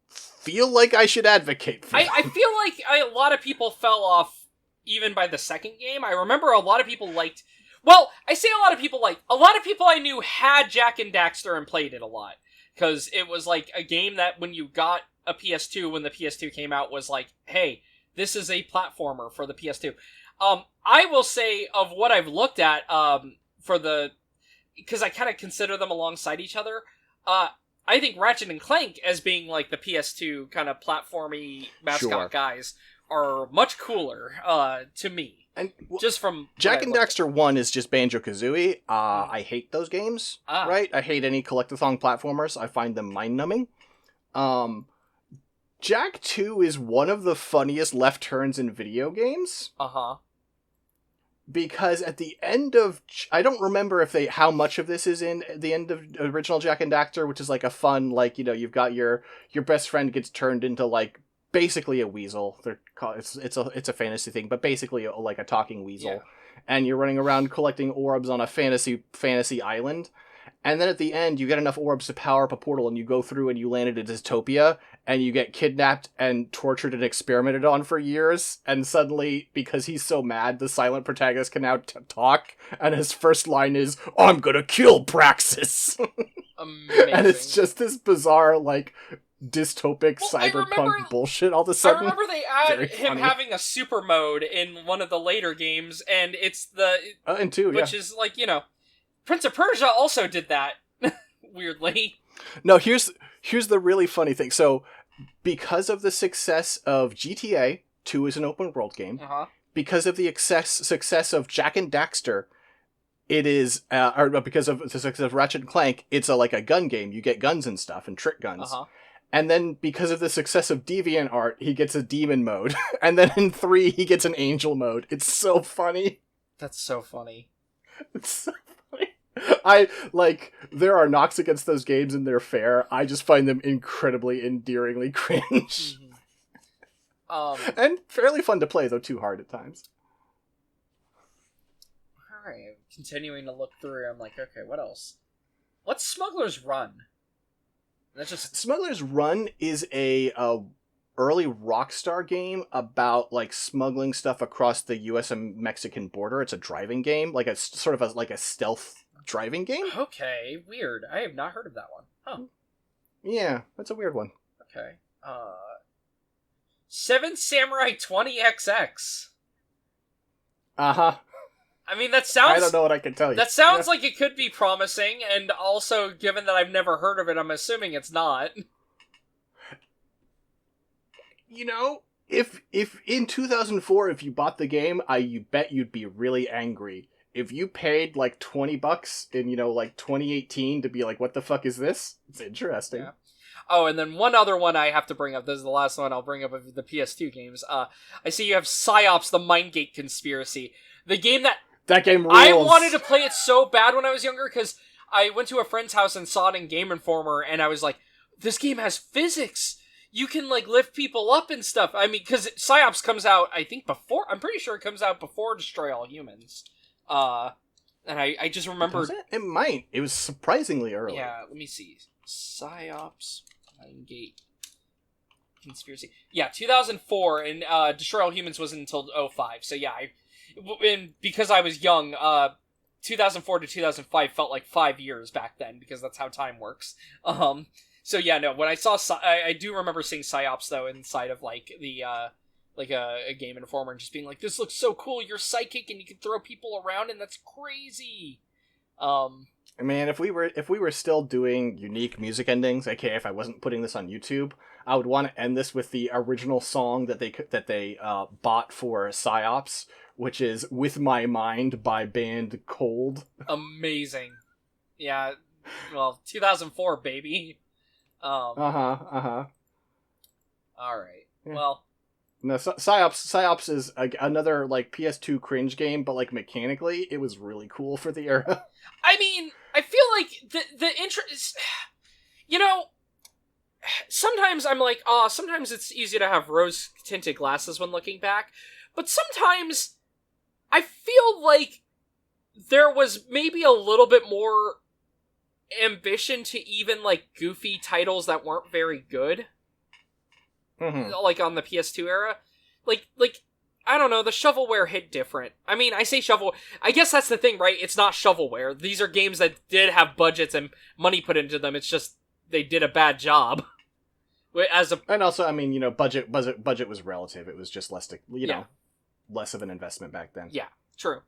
feel like I should advocate for them. I feel like a lot of people fell off even by the second game. I remember a lot of people liked... Well, I say a lot of people liked... A lot of people I knew had Jack and Daxter and played it a lot. Because it was like a game that when you got a PS2, when the PS2 came out, was like, hey, this is a platformer for the PS2. I will say, of what I've looked at for the... Because I kind of consider them alongside each other, I think Ratchet and Clank, as being like the PS2 kind of platformy mascot guys, are much cooler to me. And just from Jack and Daxter 1 is just Banjo-Kazooie. I hate those games, right? I hate any collectathon platformers. I find them mind-numbing. Jack 2 is one of the funniest left turns in video games. Uh-huh. Because at the end of... I don't remember how much of this is in the end of original Jack and Daxter, which is like a fun, like, you know, you've got your best friend gets turned into, like, basically a weasel. It's a fantasy thing, but basically like a talking weasel. Yeah. And you're running around collecting orbs on a fantasy island. And then at the end, you get enough orbs to power up a portal, and you go through and you land at a dystopia, and you get kidnapped and tortured and experimented on for years, and suddenly, because he's so mad, the silent protagonist can now talk, and his first line is, I'm gonna kill Praxis! Amazing. And it's just this bizarre, like, dystopic cyberpunk bullshit all of a sudden. I remember they add him having a super mode in one of the later games, and it's the... and 2, which is, like, you know... Prince of Persia also did that, weirdly. No, here's the really funny thing. So, because of the success of GTA, 2 is an open world game, because of the success of Jack and Daxter, it is, or because of the success of Ratchet and Clank, it's like a gun game. You get guns and stuff, and trick guns. And then, because of the success of DeviantArt, he gets a demon mode. And then in 3, he gets an angel mode. It's so funny. That's so funny. It's so there are knocks against those games and they're fair. I just find them incredibly endearingly cringe. And fairly fun to play, though too hard at times. Alright, continuing to look through, I'm like, okay, what else? What's Smuggler's Run? That's just... Smuggler's Run is a early Rockstar game about, like, smuggling stuff across the US and Mexican border. It's a driving game, like a sort of a stealth driving game. Okay, weird. I have not heard of that one. Huh. Yeah, that's a weird one. Okay. 7 Samurai 20XX. Uh-huh. I mean, that sounds... I don't know what I can tell you. That sounds like it could be promising, and also, given that I've never heard of it, I'm assuming it's not. You know, if in 2004, if you bought the game, you bet you'd be really angry. If you paid like $20 in, you know, like 2018 to be like, what the fuck is this? It's interesting. Yeah. Oh, and then one other one I have to bring up. This is the last one I'll bring up of the PS2 games. I see you have PsyOps, the Mindgate Conspiracy. The game that game rules. I wanted to play it so bad when I was younger because I went to a friend's house and saw it in Game Informer, and I was like, this game has physics. You can, like, lift people up and stuff. I mean, because PsyOps comes out, I think, before... I'm pretty sure it comes out before Destroy All Humans. And I just remember... It might. It was surprisingly early. Yeah, let me see. PsyOps, Mindgate Conspiracy. Yeah, 2004, and Destroy All Humans wasn't until 2005. So yeah, and because I was young, 2004 to 2005 felt like 5 years back then, because that's how time works. So yeah, no. When I saw, I do remember seeing Psyops though inside of like the like a Game Informer and just being like, "This looks so cool. You're psychic and you can throw people around, and that's crazy." I mean, if we were still doing unique music endings, aka if I wasn't putting this on YouTube, I would want to end this with the original song that they bought for Psyops, which is "With My Mind" by band Cold. Amazing. Yeah. Well, 2004, baby. All right. Yeah. Well. No, Psyops is another like PS2 cringe game, but like mechanically, it was really cool for the era. I mean, I feel like the interest. You know, sometimes I'm like, sometimes it's easy to have rose tinted glasses when looking back, but sometimes I feel like there was maybe a little bit more ambition to even like goofy titles that weren't very good. Like on the PS2 era, like I don't know, the shovelware hit different. I mean, I say shovel. I guess that's the thing, right? It's not shovelware. These are games that did have budgets and money put into them. It's just they did a bad job. And also, I mean, budget was relative. It was just less less of an investment back then. Yeah, true.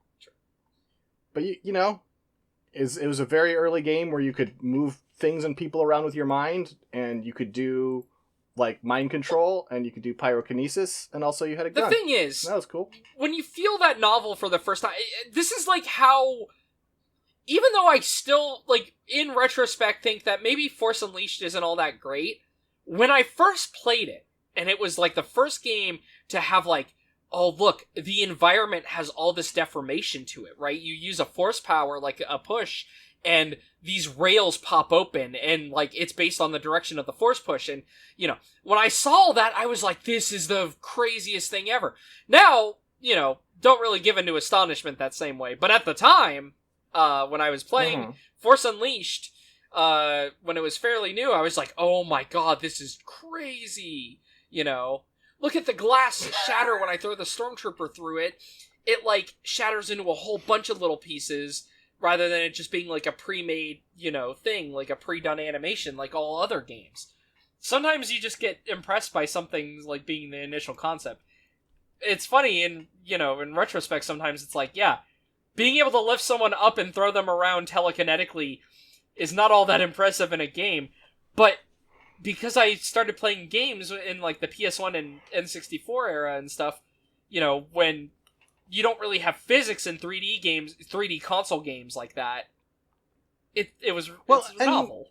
But it was a very early game where you could move things and people around with your mind, and you could do like mind control, and you could do pyrokinesis, and also you had a gun. The thing is, that was cool. When you feel that novel for the first time, this is like how, even though I still, like, in retrospect think that maybe Force Unleashed isn't all that great, when I first played it, and it was like the first game to have like, oh look, the environment has all this deformation to it, right? You use a force power, like a push, and these rails pop open, and like it's based on the direction of the force push, and when I saw that, I was like, this is the craziest thing ever. Now, don't really give into astonishment that same way, but at the time, when I was playing Force Unleashed, when it was fairly new, I was like, oh my god, this is crazy, Look at the glass shatter when I throw the Stormtrooper through it. It like shatters into a whole bunch of little pieces, rather than it just being like a pre-made, thing, like a pre-done animation, like all other games. Sometimes you just get impressed by something like being the initial concept. It's funny, in retrospect, sometimes it's like, yeah, being able to lift someone up and throw them around telekinetically is not all that impressive in a game, but because I started playing games in like the PS1 and N64 era and stuff, when you don't really have physics in 3D games, 3D console games like that. It was novel.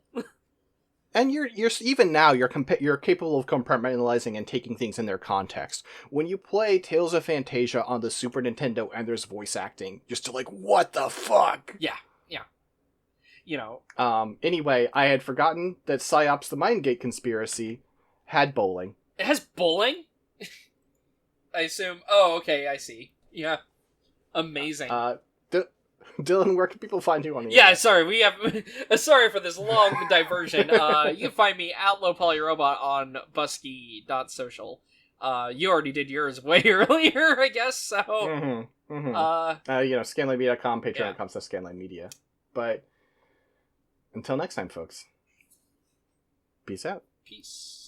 And you're even now you're capable of compartmentalizing and taking things in their context. When you play Tales of Phantasia on the Super Nintendo and there's voice acting, just to like, what the fuck? Yeah. Anyway, I had forgotten that Psyops the Mindgate conspiracy had bowling. It has bowling? I assume. Oh, okay, I see. Yeah. Amazing. Dylan, where can people find you on the internet? Sorry, sorry for this long diversion. You can find me at LowPolyRobot on Busky.social. You already did yours way earlier, I guess, so... Scanlinemedia.com, Patreon.com/ScanlineMedia. But until next time, folks. Peace out. Peace.